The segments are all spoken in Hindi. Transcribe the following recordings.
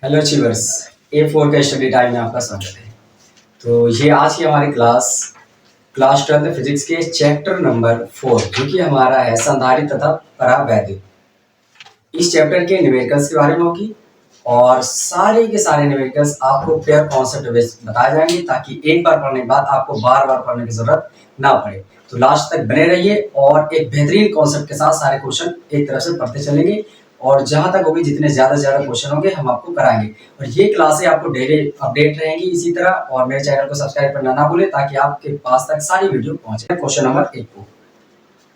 Hello achievers. A4 का स्टडी टाइम में आपका स्वागत है। तो ये आज की हमारी क्लास 12 फिजिक्स के चैप्टर नंबर 4 जो कि हमारा है संधारित्र तथा परावैद्युत। इस चैप्टर के न्यूमेरिकल्स के बारे में होगी और सारे के सारे न्यूमेरिकल्स आपको पेयर कॉन्सेप्ट बेस्ड बताए जाएंगे ताकि एक बार पढ़ने के बाद आपको बार बार पढ़ने की जरूरत ना पड़े। तो लास्ट तक बने रहिए और एक बेहतरीन कॉन्सेप्ट के साथ सारे क्वेश्चन एक तरफ से पढ़ते चलेंगे और जहां तक होगी जितने ज्यादा से ज्यादा क्वेश्चन होंगे हम आपको कराएंगे। और ये क्लासें आपको डेली अपडेट रहेंगी इसी तरह। और मेरे चैनल को सब्सक्राइब करना ना भूलें ताकि आपके पास तक सारी वीडियो पहुंचे। क्वेश्चन नंबर 1 को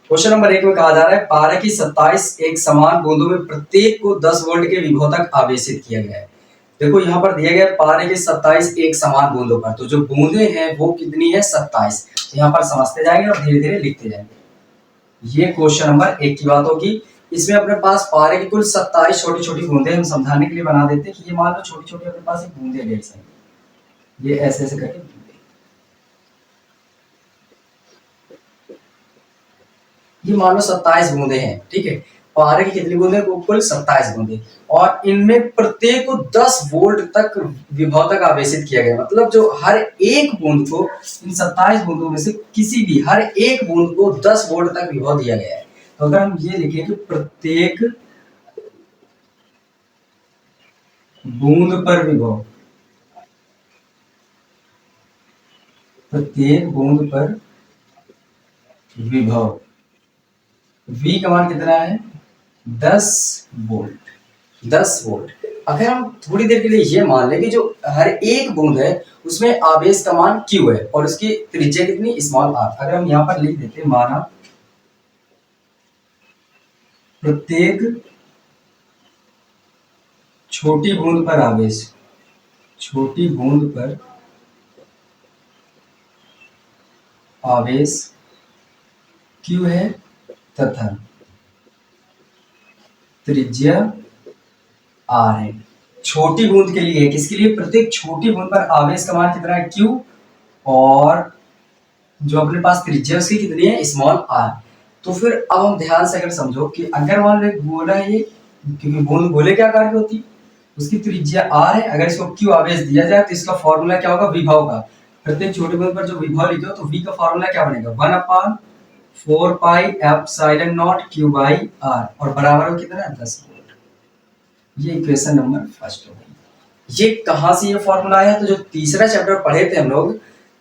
क्वेश्चन नंबर 1 में कहा जा रहा है पारा की 27 एक समान बूंदों में प्रत्येक को 10 वोल्ट के विभव तक आवेशित किया गया है। देखो यहाँ पर दिया गया पारे के 27 एक समान बूंदों पर, तो जो बूंदे हैं वो कितनी है 27। तो यहाँ पर समझते जाएंगे और धीरे धीरे लिखते जाएंगे। ये क्वेश्चन नंबर 1 की बात होगी। इसमें अपने पास पारे की कुल 27 छोटी छोटी बूंदे हम समझाने के लिए बना देते हैं कि ये मान लो छोटी छोटी अपने पास एक बूंदे ले सकते, ये ऐसे ऐसे करके ये मान लो 27 बूंदे हैं, ठीक है। पारे की कितनी बूंदे? कुल 27 बूंदे और इनमें प्रत्येक को 10 वोल्ट तक विभव तक आवेशित किया गया। मतलब जो हर एक बूंद को इन 27 बूंदों में से किसी भी हर एक बूंद को 10 वोल्ट तक विभव दिया गया है। तो अगर हम ये लिखें कि प्रत्येक बूंद पर विभव, प्रत्येक बूंद पर विभव V का मान कितना है 10 वोल्ट। 10 वोल्ट। अगर हम थोड़ी देर के लिए ये मान लें कि जो हर एक बूंद है उसमें आवेश का मान Q है और उसकी त्रिज्या कितनी स्मॉल r। अगर हम यहाँ पर लिख देते हैं माना प्रत्येक छोटी बूंद पर आवेश, छोटी बूंद पर आवेश Q है तथा त्रिज्या r है। छोटी बूंद के लिए, किसके लिए? प्रत्येक छोटी बूंद पर आवेश का मान कितना है Q और जो अपने पास त्रिज्या उसकी कितनी है स्मॉल r। तो फिर अब हम ध्यान से अगर समझो कि अगर मान लो एक गोला है ये, क्योंकि बूंद गोले के आकार की होती है, उसकी त्रिज्या r है। अगर इसको Q आवेश दिया जाए तो इसका फॉर्मूला क्या होगा विभव का। प्रत्येक छोटी बूंद पर जो विभव लिखो तो V का फॉर्मूला क्या बनेगा 1/4 pi epsilon not Q by r और बराबर हो कितना 10 वोल्ट। ये इक्वेशन नंबर फर्स्ट हो गई। ये कहां से ये फॉर्मूला आया? तो जो तीसरा चैप्टर पढ़े थे हम लोग,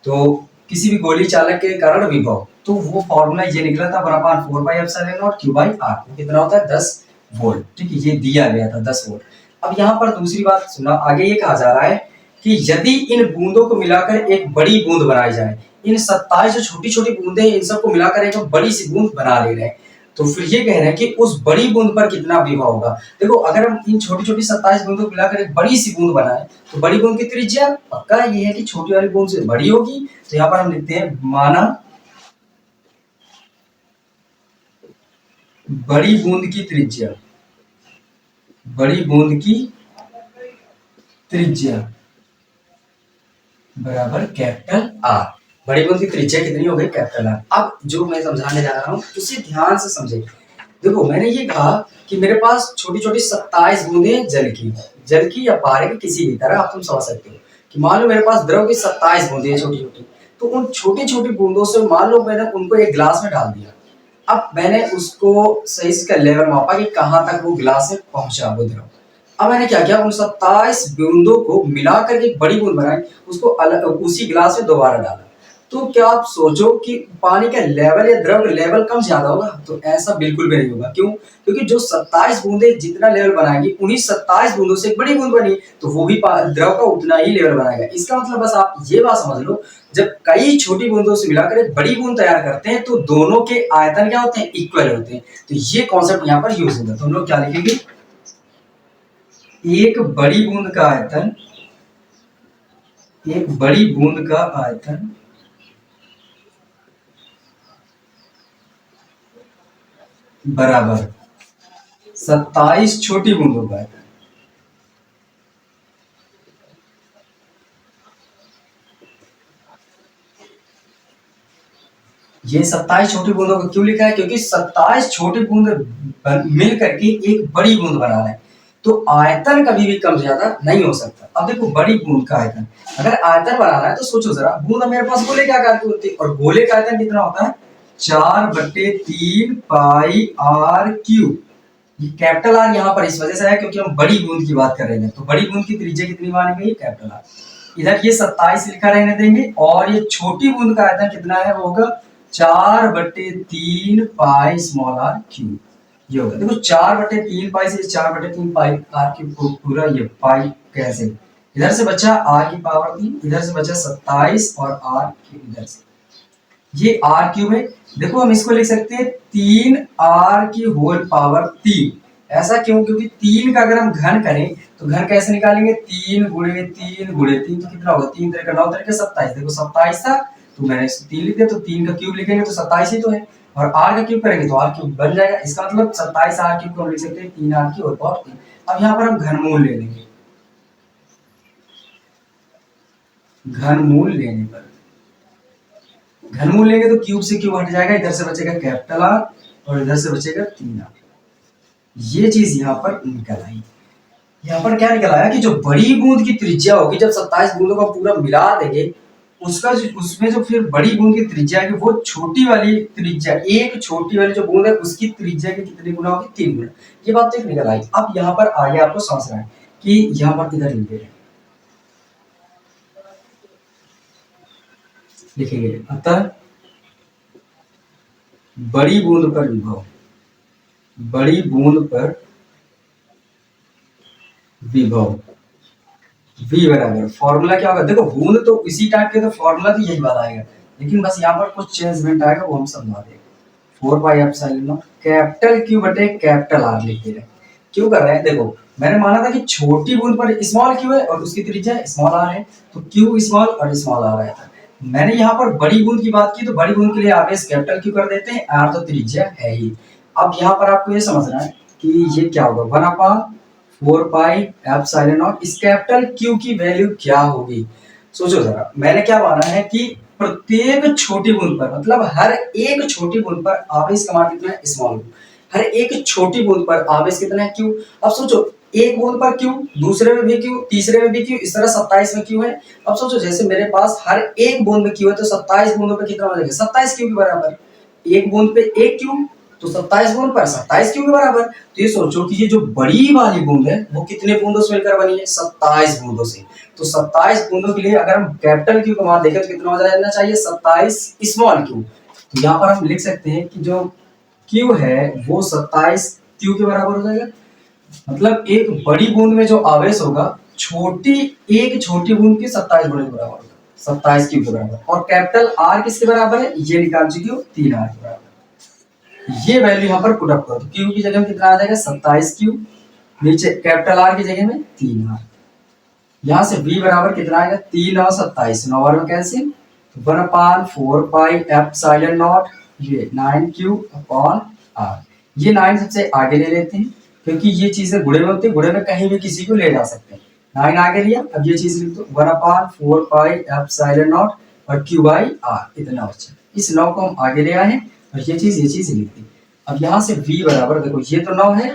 तो किसी भी गोली चालक के कारण विभव, तो वो फॉर्मूला ये निकला था 1/4 pi epsilon not Q by r। वो कितना होता है 10 वोल्ट, ठीक है। ये दिया गया था 10 वोल्ट। अब यहाँ पर दूसरी बात सुना, आगे ये कहा जा रहा है कि यदि इन बूंदों को मिलाकर एक बड़ी बूंद बनाई जाए, इन 27 जो छोटी छोटी बूंदे हैं इन सबको मिलाकर एक बड़ी सी बूंद बना ले रहे हैं, तो फिर ये कह रहे हैं कि उस बड़ी बूंद पर कितना विभव होगा। देखो अगर हम इन छोटी छोटी 27 बूंदों को मिलाकर एक बड़ी सी बूंद बनाए तो बड़ी बूंद की त्रिज्या पक्का ये है कि छोटी वाली बूंद से बड़ी होगी। तो यहाँ पर हम लिखते हैं माना बड़ी बूंद की त्रिज्या, बड़ी बूंद की त्रिज्या बराबर कैपिटल R। बड़ी बूंद की त्रिज्या कितनी हो गई कैपिटल R। अब जो मैं समझाने जा रहा हूँ उसे ध्यान से समझे। देखो मैंने ये कहा कि मेरे पास छोटी छोटी 27 बूंदे जल की या पारे की किसी भी तरह आप तुम समझ सकते हो कि मान लो मेरे पास द्रव की 27 बूंदे छोटी छोटी। तो उन छोटी छोटी बूंदों से मान लो मैंने उनको एक गिलास में डाल दिया। अब मैंने उसको सही से लेवल मापा कि कहां तक वो गिलास में पहुंचा वो द्रव। अब मैंने क्या किया, उन 27 बूंदों को मिलाकर के एक बड़ी बूंद बनाई, उसको उसी गिलास में दोबारा डाला। तो क्या आप सोचो कि पानी का लेवल या द्रव का लेवल कम ज्यादा होगा? तो ऐसा बिल्कुल भी नहीं होगा। क्यों? क्योंकि जो 27 बूंदे जितना लेवल बनाएंगी उन्हीं 27 बूंदों से एक बड़ी बूंद बनी, तो वो भी द्रव का उतना ही लेवल बनाएगा। इसका मतलब बस आप ये बात समझ लो, जब कई छोटी बूंदों से मिलाकर एक बड़ी बूंद तैयार करते हैं तो दोनों के आयतन क्या होते हैं? इक्वल होते हैं। तो ये कॉन्सेप्ट यहाँ पर यूज होगा। तो हम लोग क्या लिखेंगे, एक बड़ी बूंद का आयतन, एक बड़ी बूंद का आयतन बराबर 27 छोटी बूंदों का आयतन। ये 27 छोटी बूंदों को क्यों लिखा है? क्योंकि 27 छोटी बूंद मिल करके एक बड़ी बूंद बना रहे हैं। तो आयतन कभी भी कम ज्यादा नहीं हो सकता। अब देखो बड़ी बूंद का आयतन, अगर आयतन बनाना है तो सोचो जरा, बूंद मेरे पास गोले के आकार की होती है और गोले का आयतन कितना होता है 4/3 पाई आर क्यूब। ये कैपिटल आर यहाँ पर इस वजह से है क्योंकि हम बड़ी बूंद की बात कर रहे हैं, तो बड़ी बूंद की त्रिज्या कितनी मानी गई कैपिटल आर। इधर ये 27 लिखा रहने देंगे और ये छोटी बूंद का आयतन कितना है वो होगा 4/3 पाई स्मॉल आर क्यूब। ये होगा, देखो 4/3 पाई से 4/3 पाई आर क्यूब पूरा ये पाई कैसे, इधर से बचा आर की पावर 3, इधर से बचा 27 और आर क्यूब इधर से, ये आर क्यूब है। देखो हम इसको लिख सकते हैं 3r की होल पावर 3। ऐसा क्यों, क्योंकि 3 का अगर हम घन करें तो घन कैसे निकालेंगे, 3 गुणे 3 गुणे 3 तो कितना होगा, 3 3 9 3 27। देखो 27 था तो मैंने 3 लिख दिया, तो 3 का क्यूब लिखेंगे तो 27 ही तो है, और r का क्यूब करेंगे तो r क्यूब बन जाएगा। इसका मतलब 27 r क्यूब को हम लिख सकते हैं 3r की होल पावर 3। अब यहाँ पर हम घनमूल ले लेंगे, घनमूल लेने पर घनमूल लेंगे तो क्यूब से क्यूब हट जाएगा, इधर से बचेगा कैपिटल आर और इधर से बचेगा 3r। ये चीज यहाँ पर निकल आई। यहाँ पर क्या निकल आया कि जो बड़ी बूंद की त्रिज्या होगी, जब 27 बूंदों का पूरा मिला देंगे उसका उसमें जो फिर बड़ी बूंद की त्रिज्या है वो छोटी वाली त्रिज्या, एक छोटी वाली जो बूंद है उसकी त्रिज्या की कितनी गुना होगी, 3 गुना। ये बात तो एक निकल आई। अब यहाँ पर आगे आपको समझना है कि यहाँ पर इधर लिखेंगे, अतः बड़ी बूंद पर विभव, बड़ी बूंद पर विभव v बराबर, फॉर्मूला क्या होगा, देखो बूंद तो इसी टाइप के, तो फॉर्मूला तो यही बात आएगा, लेकिन बस यहाँ पर कुछ चेंजमेंट आएगा वो हम समझा देंगे। 4 पाई एप्सिलॉन नॉट कैपिटल क्यू बटे कैपिटल आर लिख दे रहे हैं। क्यों कर रहे हैं, देखो मैंने माना था कि छोटी बूंद पर स्मॉल क्यू है और उसकी त्रिज्या स्मॉल आर है, तो क्यू स्मॉल और स्मॉल आर आया था। मैंने यहाँ पर बड़ी बूंद की बात की तो बड़ी बूंद के लिए आवेश कैपिटल क्यू कर देते हैं, आर तो त्रिज्या है ही। अब यहाँ पर आपको ये समझना है कि ये क्या होगा 1/4 पाई एप्सिलॉन नॉट, इस कैपिटल क्यू की वैल्यू क्या होगी। सोचो जरा, मैंने क्या माना है कि प्रत्येक छोटी बूंद पर, मतलब हर एक छोटी बूंद पर आवेश का मान कितना है स्मॉल, हर एक छोटी बूंद पर आवेश कितना है क्यू। अब सोचो एक बूंद पर क्यू, दूसरे में भी क्यू, तीसरे में भी क्यू, इस तरह 27 में क्यू है। अब सोचो जैसे मेरे पास हर एक बूंद में क्यू है तो 27 बूंदों पे कितना हो जाएगा 27 क्यू के बराबर। एक बूंद पे एक क्यू तो 27 बूंद पर 27 क्यू के बराबर। तो ये सोचो कि ये जो बड़ी वाली बूंद है वो कितने बूंदों से मिलकर बनी है 27 बूंदों से। तो 27 बूंदों के लिए अगर हम कैपिटल क्यू का मान देखें तो कितना हो जाना चाहिए 27 स्मॉल क्यू। तो यहाँ पर हम लिख सकते हैं कि जो क्यू है वो 27 क्यू के बराबर हो जाएगा। मतलब एक बड़ी बूंद में जो आवेश होगा एक छोटी बूंद के 27 गुने के बराबर होगा, 27 क्यू के बराबर। और कैपिटल आर किसके बराबर है, ये निकाल चुकी हो 3r के बराबर। ये वैल्यू यहाँ पर पुट अप करो तो क्यू की जगह में कितना आ जाएगा 27 क्यू, नीचे कैपिटल आर की जगह में 3r। यहाँ से v बराबर कितना आएगा 3 और 27, 9 और में कैंसिल, 1/4 पाई एप्सिलॉन नॉट, ये 9q अपॉन r। ये 9 सबसे आगे ले लेते हैं क्योंकि ये चीजें गुणे में होती है, गुणे में कहीं भी किसी को ले जा सकते हैं। 9 आगे लिया, अब ये चीज लिख दो 1/4 पाई एप्सिलॉन नॉट और q बाई r, इतना बचा। इस 9 को हम आगे ले आए हैं और ये चीज लिख दी। अब यहाँ से v बराबर, देखो ये तो 9 है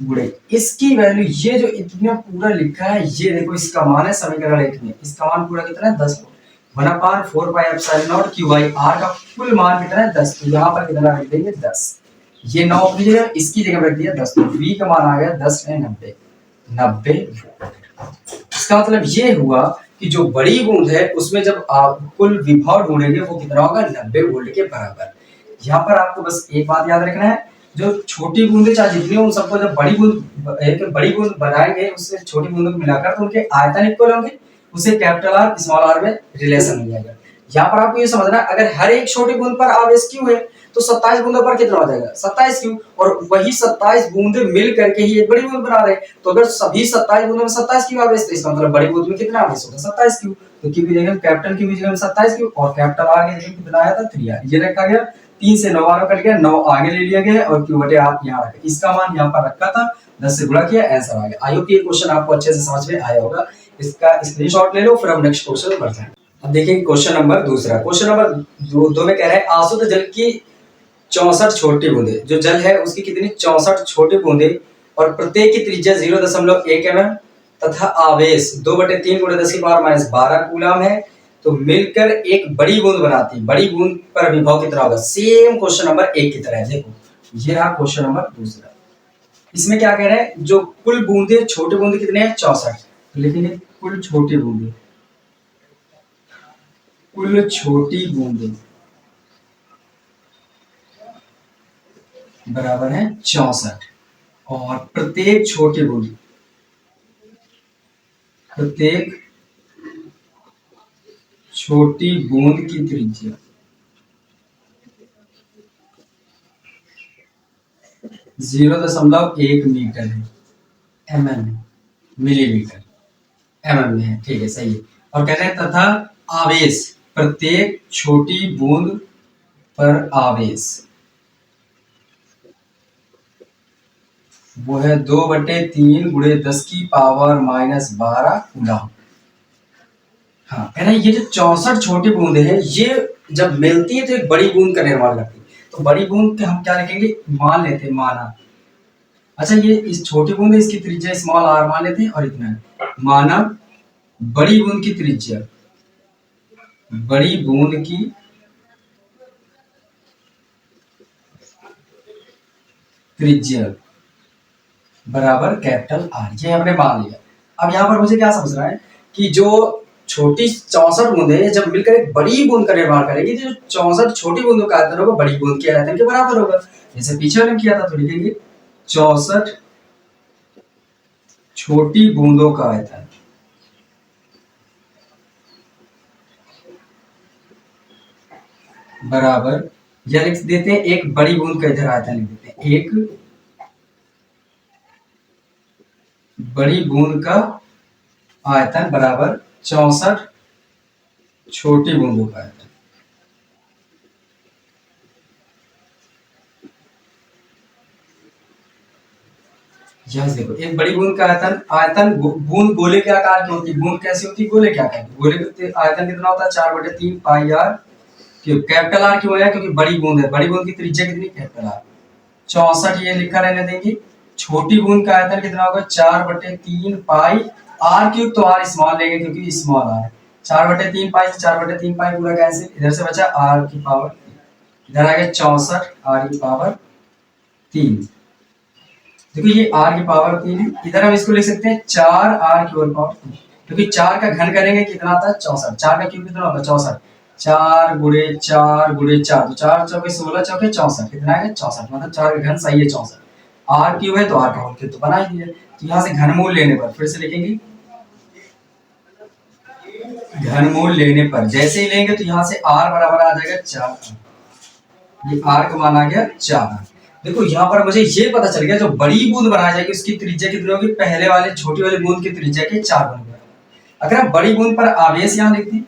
गुणे इसकी वैल्यू, ये जो इतना पूरा लिखा है ये देखो इसका मान है समीकरण 1 में, इसका मान पूरा कितना है 10। 1/4 pi epsilon not q by r का कुल मान कितना है 10, तो यहाँ पर कितना रख देंगे 10। ये 9 अपनी जगह, इसकी जगह रख दिया 10, तो v का मान आ गया 10 में 90 इसका मतलब ये हुआ कि जो बड़ी बूंद है उसमें जब आप कुल विभव ढूंढेंगे वो कितना होगा 90 वोल्ट के बराबर। यहाँ पर आपको बस एक बात याद रखना है, जो छोटी बूंदें चाहे जितनी हो उन सबको जब बड़ी बूंद बनाएंगे उससे छोटी बूंदों को मिलाकर तो उनके आयतन इक्वल होंगे, उसे कैपिटल आर स्मॉल आर में रिलेशन मिल जाएगा। यहाँ पर आपको ये समझना है अगर हर एक छोटी बूंद पर आवेश क्यू है तो 27 बूंदों पर कितना हो जाएगा 27 क्यू, और वही 27 बूंदे मिल करके ही एक बड़ी बूंद बना रहे हैं। तो अगर सभी 27 बूंदों में 27 क्यू आवेश तो इसका मतलब बड़ी बूंद में कितना आवेश होगा 27 क्यू। तो क्यू की जगह कैपिटल क्यू की जगह 27 क्यू और कैपिटल आर की जगह कितना आया था 3r, ये रखा गया। 3 से 9 आर कट गया, 9 आगे ले लिया गया और क्यू बटे आप यहाँ रखे, इसका मान यहाँ पर रखा था 10 से गुणा किया, आंसर आ गया। आई होप ये क्वेश्चन आपको अच्छे से समझ में आया होगा। इसका स्क्रीनशॉट ले लो, फिर हम नेक्स्ट क्वेश्चन पर बढ़ते हैं। अब देखिए क्वेश्चन नंबर दूसरा, क्वेश्चन नंबर 2 में कह रहे हैं आशुद्ध जल की 64 छोटी बूंदे, जो जल है उसकी कितनी 64 छोटी बूंदे और प्रत्येक की त्रिज्या 0.1 mm तथा आवेश 2/3 × 10⁻⁻12 कूलम है, तो मिलकर एक बड़ी बूंद बनाती है। बड़ी बूंद पर विभव कितना होगा? सेम क्वेश्चन नंबर 1 की तरह है। देखो ये रहा क्वेश्चन नंबर दूसरा। इसमें क्या कह रहे हैं? जो कुल बूंदे छोटे बूंदे कितने हैं? 64। तो लिखेंगे कुल छोटी बूंदे, कुल छोटी बूंदे बराबर है 64 और प्रत्येक छोटी बूंद, प्रत्येक छोटी बूंद की त्रिज्या 0.1 मीटर है। mm मिलीमीटर mm में है, ठीक है सही है। और कह रहे हैं तथा आवेश, प्रत्येक छोटी बूंद पर आवेश वो है 2/3 × 10⁻⁻12 कूलम। हाँ है ना। ये जो 64 छोटी बूंदे हैं ये जब मिलती है तो एक बड़ी बूंद का निर्माण करती है। तो बड़ी बूंद के हम क्या लिखेंगे? मान लेते हैं, माना। अच्छा ये इस छोटी बूंद है, इसकी त्रिज्या स्मॉल r मान लेते हैं और इतना है। माना बड़ी बूंद की त्रिज्या, बड़ी बूंद की त्रिज्या बराबर कैपिटल R, ये हमने मान लिया। अब यहाँ पर मुझे क्या समझ रहा है कि जो छोटी 64 बूंदें जब मिलकर एक बड़ी बूंद का निर्माण करेगी तो 64 छोटी बूंदों का आयतन होगा बड़ी बूंद के आयतन के बराबर होगा। जैसे पीछे वाले किया था, तो लिखेंगे 64 छोटी बूंदों का आयतन बराबर, या लिख देते हैं एक बड़ी बूंद का इधर आयतन लिख देते हैं, एक बड़ी बूंद का आयतन बराबर 64 छोटी बूंदों का आयतन। यहां देखो एक बड़ी बूंद का आयतन, आयतन बूंद गोले के आकार की होती है। बूंद कैसी होती है? गोले के आकार की। गोले का आयतन कितना होता है? 4/3 पाई आर क्यूब। कैपिटल आर क्यों है? क्योंकि बड़ी बूंद है। बड़ी बूंद की त्रिज्या कितनी? Capital R. 64 ये लिखा रहने देंगे। छोटी बूंद का आयतन कितना होगा? 4/3 पाई आर क्यूब। तो आर स्मॉल लेंगे क्योंकि स्मॉल आर। 4/3 पाई से 4/3 पाई पूरा कैंसिल, इधर से बचा आर की पावर, इधर आ गया 64 आर की पावर 3। देखो ये r की पावर 3 है, इधर हम इसको लिख सकते हैं 4r की पावर 3, क्योंकि 4 का घन करेंगे कितना आता है? 64। 4 का क्यूब कितना होता है? 64। 4 × 4 × 4 तो 4 चौके 16 चौके 64, कितना आएगा? 64। मतलब 4 का घन सही है 64। r क्यूब है तो r का होल क्यूब तो बना ही दिया। तो यहाँ से घनमूल लेने पर फिर से लिखेंगे, घनमूल लेने पर जैसे ही लेंगे तो यहाँ से r बराबर आ जाएगा 4। ये r का मान आ गया 4। देखो यहाँ पर मुझे ये पता चल गया जो बड़ी बूंद बनाई जाएगी उसकी त्रिज्या कितनी होगी? पहले वाले छोटी वाली बूंद की त्रिज्या के 4 गुना। अगर हम बड़ी बूंद पर आवेश यहाँ लिखते हैं,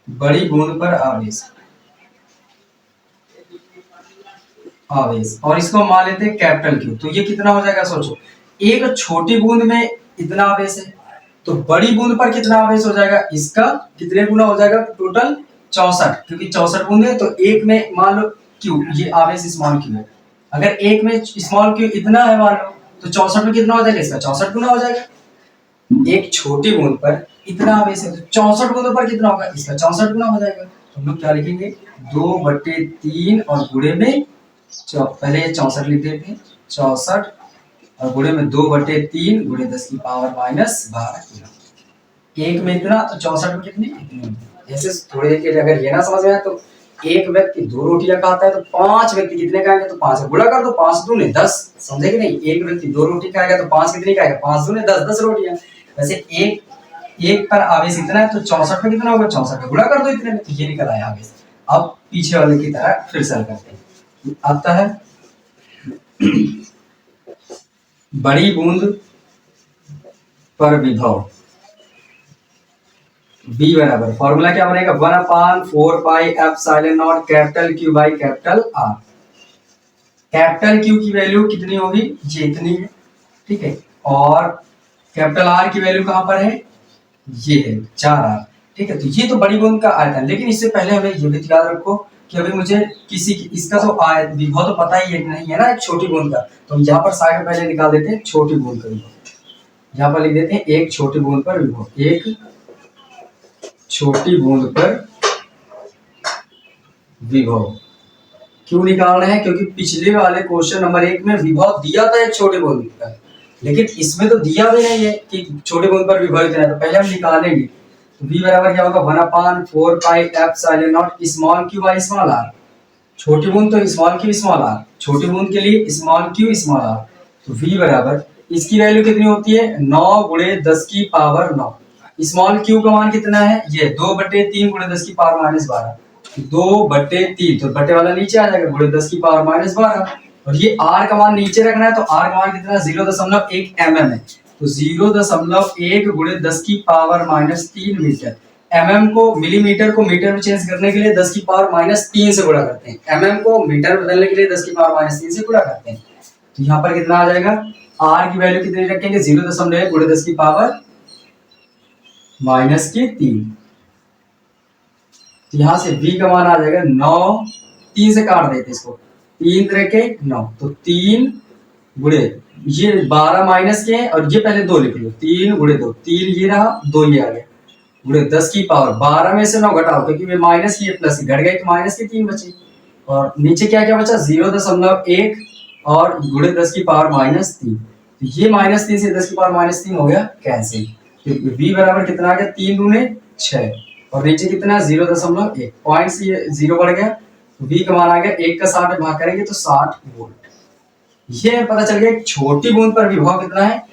बड़ी बूंद पर आवेश, आवेश और इसको मान लेते हैं कैपिटल क्यू, तो ये कितना हो जाएगा? सोचो एक छोटी बूंद में इतना आवेश है तो बड़ी बूंद पर कितना आवेश हो जाएगा? इसका कितने गुना हो जाएगा? टोटल 64, क्योंकि 64 बूंद है तो एक में मान लो क्यू, ये आवेश स्मॉल क्यू है। अगर एक में स्मॉल क्यू इतना है मान लो, तो 64 में कितना हो जाएगा? इसका 64 गुना हो जाएगा। एक छोटी बूंद पर इतना आवेश है तो 64 बूंदों पर कितना होगा? इसका 64 गुना हो जाएगा। तो हम लोग क्या लिखेंगे? 2/3 और गुणे में पहले 64 लिख देते हैं, 64 और गुणे में 2/3 गुणे 10⁻⁻12। एक में इतना तो 64 में कितनी? इतनी। ऐसे थोड़ी देर के लिए अगर ये ना समझ में आए तो एक व्यक्ति 2 रोटियां खाता है तो 5 व्यक्ति कितने खाएंगे? तो 5 गुणा कर दो, 5 दूने 10, समझे कि नहीं? एक व्यक्ति 2 रोटी खाएगा तो 5 कितनी खाएगा? 5 दूने 10, 10 रोटियां। वैसे एक पर आवेश इतना है तो 64 में कितना होगा? 64 गुणा कर दो इतने में, तो ये निकल आया आवेश। अब पीछे वाले की तरह फिर से करते हैं। आता है बड़ी बूंद पर विभव B बराबर, फॉर्मूला क्या बनेगा? 1/4 pi epsilon not capital Q by capital R। Capital Q की वैल्यू कितनी होगी? ये इतनी है, ठीक है। और कैपिटल R की वैल्यू कहां पर है? ये है 4R, ठीक है। तो ये तो बड़ी बूंद का आयतन, लेकिन इससे पहले हमें ये भी याद रखो कि अभी मुझे किसी इसका तो विभव तो पता ही है नहीं है ना, एक छोटी बूंद का, तो हम यहाँ पर साइड पहले निकाल देते हैं छोटी बूंद का विभव। यहाँ पर लिख देते हैं एक छोटी बूंद पर विभव, एक छोटी बूंद पर विभव। क्यों निकाल रहे हैं? क्योंकि पिछले वाले क्वेश्चन नंबर 1 में विभव दिया था एक छोटे बूंद का, लेकिन इसमें तो दिया भी नहीं है कि छोटे बूंद पर विभव इतना है, तो पहले हम निकालेंगे। तो v बराबर क्या होगा 1/4 pi epsilon naught small Q by small R. छोटी बूंद तो स्मॉल क्यू स्मॉल आर, छोटी बूंद के लिए स्मॉल क्यू स्मॉल आर। तो v बराबर इसकी वैल्यू कितनी होती है 9 गुणे 10 की पावर 9। स्मॉल क्यू का मान कितना है ये 2/3 गुणे 10 की पावर -12, 2/3, तो बटे वाला नीचे आ जाएगा गुणे 10 की पावर -12। और ये r का मान नीचे रखना है, तो r का मान कितना 0.1 mm है, तो 0.1 गुणे 10 की पावर -3 मीटर। mm को मिलीमीटर को मीटर में चेंज करने के लिए 10 की पावर -3 से गुणा करते हैं, mm को मीटर में बदलने के लिए 10 की पावर -3 से गुणा करते हैं। तो यहाँ पर कितना आ जाएगा, r की वैल्यू कितनी रखेंगे 0.1 गुणे 10 की पावर -3। तो यहाँ से v का मान आ जाएगा 9, 3 से काट देते इसको, 3 तरह के 9, तो 3 गुणे ये 12 माइनस के और ये पहले 2 लिख लो, 3 गुणे 2, 3 ये रहा 2 ये आ गया, गुणे 10 की पावर 12 में से 9 घटाओ क्योंकि ये माइनस की प्लस घट गए तो माइनस की 3 बची, और नीचे क्या क्या बचा 0.1 और गुणे 10 की पावर -3। तो ये -3 से 10 की पावर -3 हो गया कैंसिल। तो v बराबर कितना आ गया 3 दूने 6 और नीचे कितना 0.1 पॉइंट से 0 बढ़ गया, तो v का मान आ गया 1 का 60 में भाग करेंगे तो 60 वोल्ट। ये पता चल गया एक छोटी बूंद पर विभव कितना है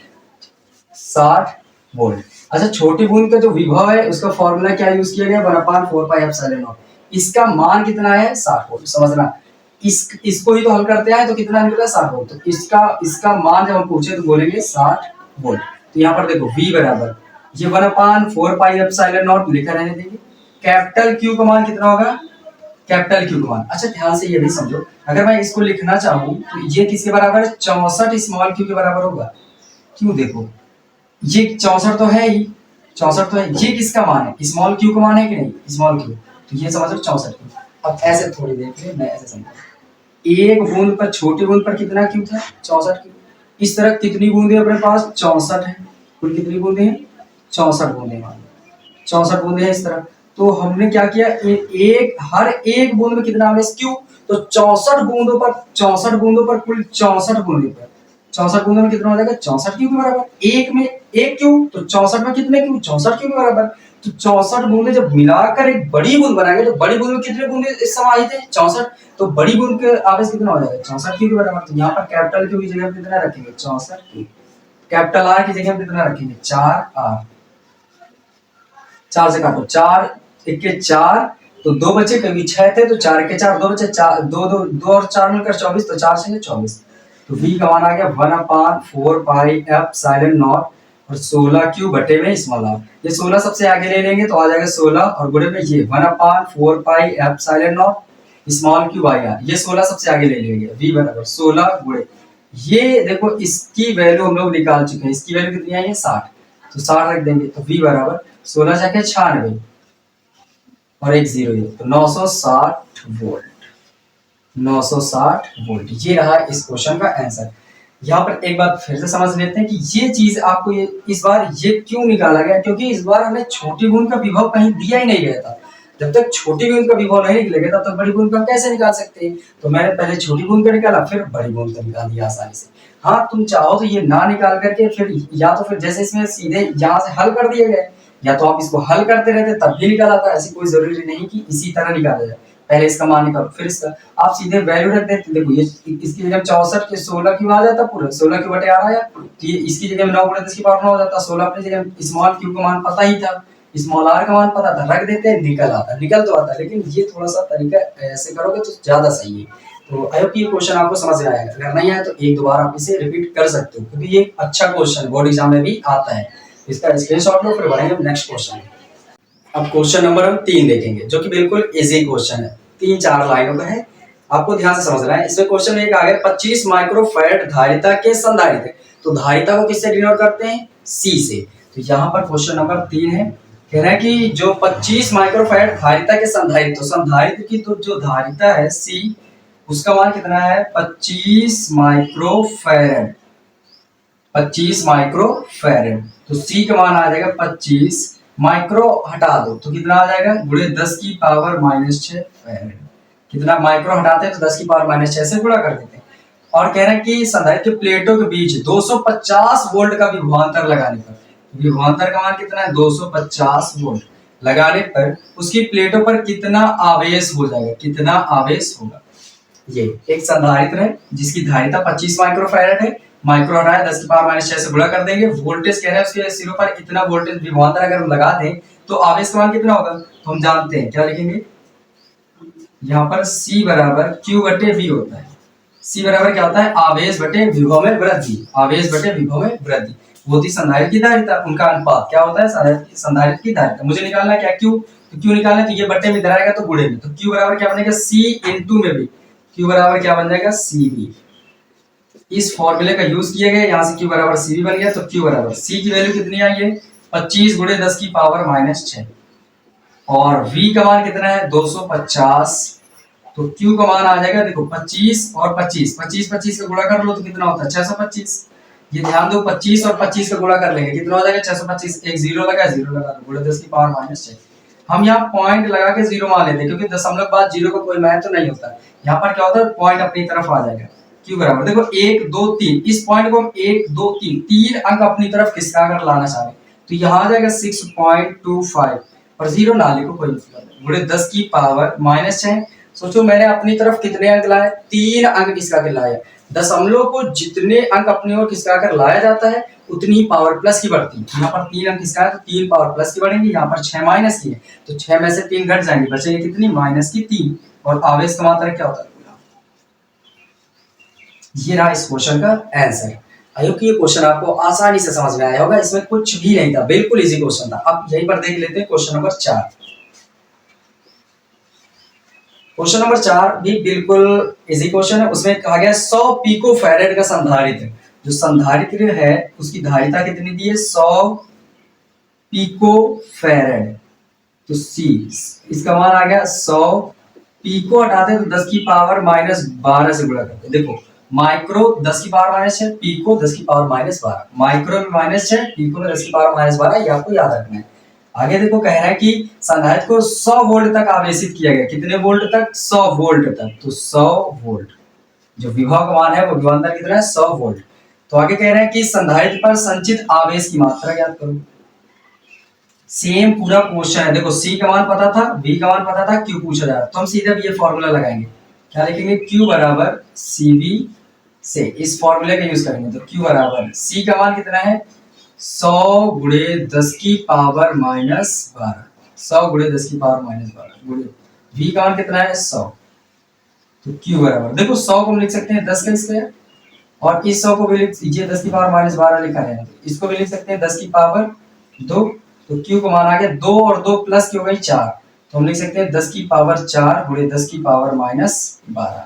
60 वोल्ट। अच्छा छोटी बूंद का जो विभव है उसका फॉर्मूला क्या यूज किया गया 1/4 पाई एप्सिलॉन नॉट। इसका मान कितना है 60 वोल्ट। समझना इसको ही तो हल करते हैं तो कितना निकला 60 वोल्ट। तो इसका मान जब हम पूछे तो बोलेंगे 60 वोल्ट। तो यहाँ पर देखो v बराबर ये 1/4 पाई एप्सिलॉन नॉट लिखा रहने देंगे। कैपिटल Q का मान कितना होगा कैपिटल Q का मान। अच्छा ध्यान से ये भी समझो, अगर मैं इसको लिखना चाहूँ तो ये किसके बराबर है 64 स्मॉल q के बराबर होगा। क्यों देखो ये 64 तो है ही, 64 तो है, ये किसका मान है स्मॉल q का मान है कि नहीं स्मॉल q, तो ये समझ लो 64। अब ऐसे थोड़ी देख ले मैं ऐसे समझ एक बूंद पर छोटी बूंद पर कितना q था 64 q। इस तरह कितनी बूंदे अपने पास 64 है, कुल कितनी बूंदे हैं 64 बूंदे, मान 64 बूंदे हैं इस तरह। तो हमने क्या किया हर एक बूंद में कितना आवेश q, तो 64 बूंदों पर कुल 64 बूंदे पर 64 बूंदों में कितना हो जाएगा 64 क्यू के बराबर। एक में एक क्यू तो 64 में कितने क्यू 64 क्यू के बराबर। तो 64 बूंदे जब मिलाकर एक बड़ी बूंद बनाएंगे तो बड़ी बूंद में कितने बूंदे समाहित है 64, तो बड़ी बूंद के आवेश कितना हो जाएगा 64 क्यू के बराबर। तो यहाँ पर कैपिटल क्यू की जगह कितना रखेंगे 64 क्यू, कैपिटल आर की जगह कितना रखेंगे 4r। 4 से काटो 4 1 4 तो 2 बचे, कभी 6 थे तो 4 के 4 2 बचे, 4 2 और 4 मिलकर 24, तो 4 से 24। तो v का मान आ गया 1/4 पाई एप्सिलॉन नॉट और 16 क्यू बटे में स्मॉल r। ये 16 सबसे आगे ले लेंगे तो आ जाएगा 16 और गुणे में ये 1/4 pi epsilon naught small Q by r। ये 16 सबसे आगे ले लेंगे v बराबर 16 गुणे ये देखो इसकी वैल्यू हम लोग निकाल चुके हैं, इसकी वैल्यू कितनी आई है 60, तो 60 रख देंगे। तो v बराबर 16 जाके 96 और 1 0 है तो 960 वोल्ट, 960 वोल्ट। ये रहा इस क्वेश्चन का आंसर। यहाँ पर एक बात फिर से समझ लेते हैं कि ये चीज आपको इस बार ये क्यों निकाला गया, क्योंकि इस बार हमें छोटी बूंद का विभव कहीं दिया ही नहीं गया था। जब तक छोटी बूंद का विभव नहीं निकलेगा तब तक बड़ी बूंद का कैसे निकाल सकते हैं। तो मैंने पहले छोटी बूंद का निकाला फिर बड़ी बूंद का निकाल दिया आसानी से। हाँ तुम चाहो तो ये ना निकाल करके फिर या तो फिर जैसे इसमें सीधे यहाँ से हल कर दिए गए, या तो आप इसको हल करते रहते तब भी निकाल आता। ऐसी कोई जरूरी नहीं कि इसी तरह निकाला जाए, पहले इसका मान निकालो फिर इसका आप सीधे वैल्यू रख देते। देखो ये इसकी जगह 64 के 16 क्यों आ जाता पूरा 16 क्यों बटे आ रहा है, तो ये इसकी जगह में 9 गुणे 10 की पावर 9 हो जाता। 16 अपनी जगह स्मॉल क्यू का मान पता ही था, स्मॉल आर का मान पता था, रख देते निकल तो आता। लेकिन ये थोड़ा सा तरीका ऐसे करोगे तो ज्यादा सही है। तो आई होप ये क्वेश्चन आपको समझ में आएगा। अगर नहीं आया तो एक दो बार आप इसे रिपीट कर सकते हो क्योंकि ये अच्छा क्वेश्चन बोर्ड एग्जाम में भी आता है। इसका स्क्रीनशॉट लो फिर बढ़ेंगे नेक्स्ट क्वेश्चन। अब क्वेश्चन नंबर हम 3 देखेंगे जो कि बिल्कुल इजी क्वेश्चन है, 3-4 लाइनों का है, आपको ध्यान से समझना है। इसमें क्वेश्चन में एक आ गया 25 माइक्रोफैराड धारिता के संधारित्र, तो धारिता को किससे डिनोट करते हैं C से। तो यहाँ पर क्वेश्चन नंबर 3 है कह रहा है कि जो 25 माइक्रोफैराड धारिता के संधारित्र, तो संधारित्र की तो जो धारिता है सी, उसका मान कितना है 25 माइक्रोफैराड। 25 माइक्रोफैराड, तो सी का मान आ जाएगा 25, माइक्रो हटा दो तो कितना आ जाएगा गुणे 10 की पावर माइनस 6 फैराड। कितना माइक्रो हटाते हैं तो 10 की पावर माइनस 6 से गुणा कर देते हैं। और कह रहे हैं कि संधारित्र के प्लेटों के बीच 250 वोल्ट का विभवांतर लगाने पर, विभवांतर का मान कितना है 250 वोल्ट लगाने पर उसकी प्लेटों पर कितना आवेश हो जाएगा, कितना आवेश होगा। ये एक संधारित्र है जिसकी धारिता 25 माइक्रोफैराड है, माइक्रो हटाया 10 की पावर माइनस 6 से गुणा कर देंगे, वोल्टेज कह रहे हैं उसके सिरों पर इतना वोल्टेज विभवांतर अगर हम लगा दें तो आवेश का मान कितना होगा, तो हम जानते हैं क्या लिखेंगे यहाँ पर C बराबर Q बटे V होता है। C बराबर क्या होता है आवेश बटे विभव में वृद्धि, आवेश बटे विभव में वृद्धि वो थी संधारित्र की धारिता, उनका अनुपात क्या होता है संधारित्र की धारिता। मुझे निकालना है क्या Q, तो Q निकालना है तो ये बटे में इधर आएगा तो गुणे में, तो Q बराबर क्या बनेगा C इंटू में भी, Q बराबर क्या बन जाएगा CV। इस फॉर्मूले का यूज किया गया, यहाँ से Q बराबर CV बन गया, तो Q बराबर C की वैल्यू कितनी आई है 25 गुणे 10 की पावर माइनस 6 और V का मान कितना है 250, तो Q का मान आ जाएगा देखो 25 और 25, 25 25 का गुणा कर लो तो कितना होता है 625। ये ध्यान दो 25 और 25 का गुणा कर लेंगे कितना हो जाएगा 625, एक जीरो लगा दो गुणे 10 की पावर माइनस 6। हम यहाँ पॉइंट लगा के जीरो मान लेते हैं क्योंकि दशमलव बाद जीरो का कोई मान तो नहीं होता, यहाँ पर क्या होता है पॉइंट अपनी तरफ आ जाएगा। Q बराबर देखो 1 2 3, इस पॉइंट को हम 1 2 3 तीन अंक अपनी तरफ खिसका कर लाना चाहें तो यहाँ आ जाएगा 6.25 और जीरो ना लिखो कोई मतलब गुणे 10 की पावर माइनस 6। सोचो मैंने अपनी तरफ कितने अंक लाए, तीन अंक खिसका के लाया। दशमलव को जितने अंक अपनी ओर खिसका कर लाया जाता है उतनी ही पावर प्लस की बढ़ती है। यहाँ पर तीन अंक खिसका तो तीन पावर प्लस की बढ़ेंगी, यहाँ पर 6 माइनस की है तो 6 में से 3 घट जाएंगे, बचेंगे कितनी माइनस की 3। और आवेश का मात्रा क्या होता है, ये रहा इस क्वेश्चन का आंसर। आई होप कि ये क्वेश्चन आपको आसानी से समझ में आया होगा, इसमें कुछ भी नहीं था, बिल्कुल इजी क्वेश्चन था। अब यहीं पर देख लेते हैं क्वेश्चन नंबर 4। क्वेश्चन नंबर 4 भी बिल्कुल इजी क्वेश्चन है। उसमें कहा गया 100 पिको फैराड का संधारित्र, जो संधारित्र है उसकी धारिता कितनी दी है 100 पिको फैराड, तो सी इसका मान आ गया 100, पिको हटाते हैं तो 10 की पावर माइनस 12 से गुणा करते हैं। देखो माइक्रो 10 की पावर माइनस 6, पिको 10 की पावर माइनस 12, माइक्रो में माइनस 6, पिको में 10 की पावर माइनस 12, ये आपको याद रखना है। आगे देखो कह रहा है कि संधारित्र को 100 वोल्ट तक आवेशित किया गया, कितने वोल्ट तक 100 वोल्ट तक, तो 100 वोल्ट जो विभव का मान है वो विभवांतर कितना है 100 वोल्ट। तो आगे कह रहे हैं कि संधारित्र पर संचित आवेश की मात्रा ज्ञात करो। सेम पूरा क्वेश्चन है, देखो C का मान पता था, V का मान पता था, Q पूछा जा रहा है तो हम सीधे ये फॉर्मूला लगाएंगे, क्या लिखेंगे Q बराबर CV से इस फॉर्मूले का यूज करेंगे। तो Q बराबर C का मान कितना है 100 गुणे 10 की पावर माइनस 12, 100 गुणे 10 की पावर माइनस 12 गुणे V का मान कितना है 100, तो Q बराबर देखो 100 को हम लिख सकते हैं 10 का स्क्वायर और इस 100 को भी लिख लीजिए 10 की पावर माइनस 12 लिखा है, इसको भी लिख सकते हैं 10 की पावर 2, तो Q को मान आ गया 2 और 2 प्लस की हो गई 4, तो हम लिख सकते हैं 10 की पावर 4 गुणे 10 की पावर माइनस 12,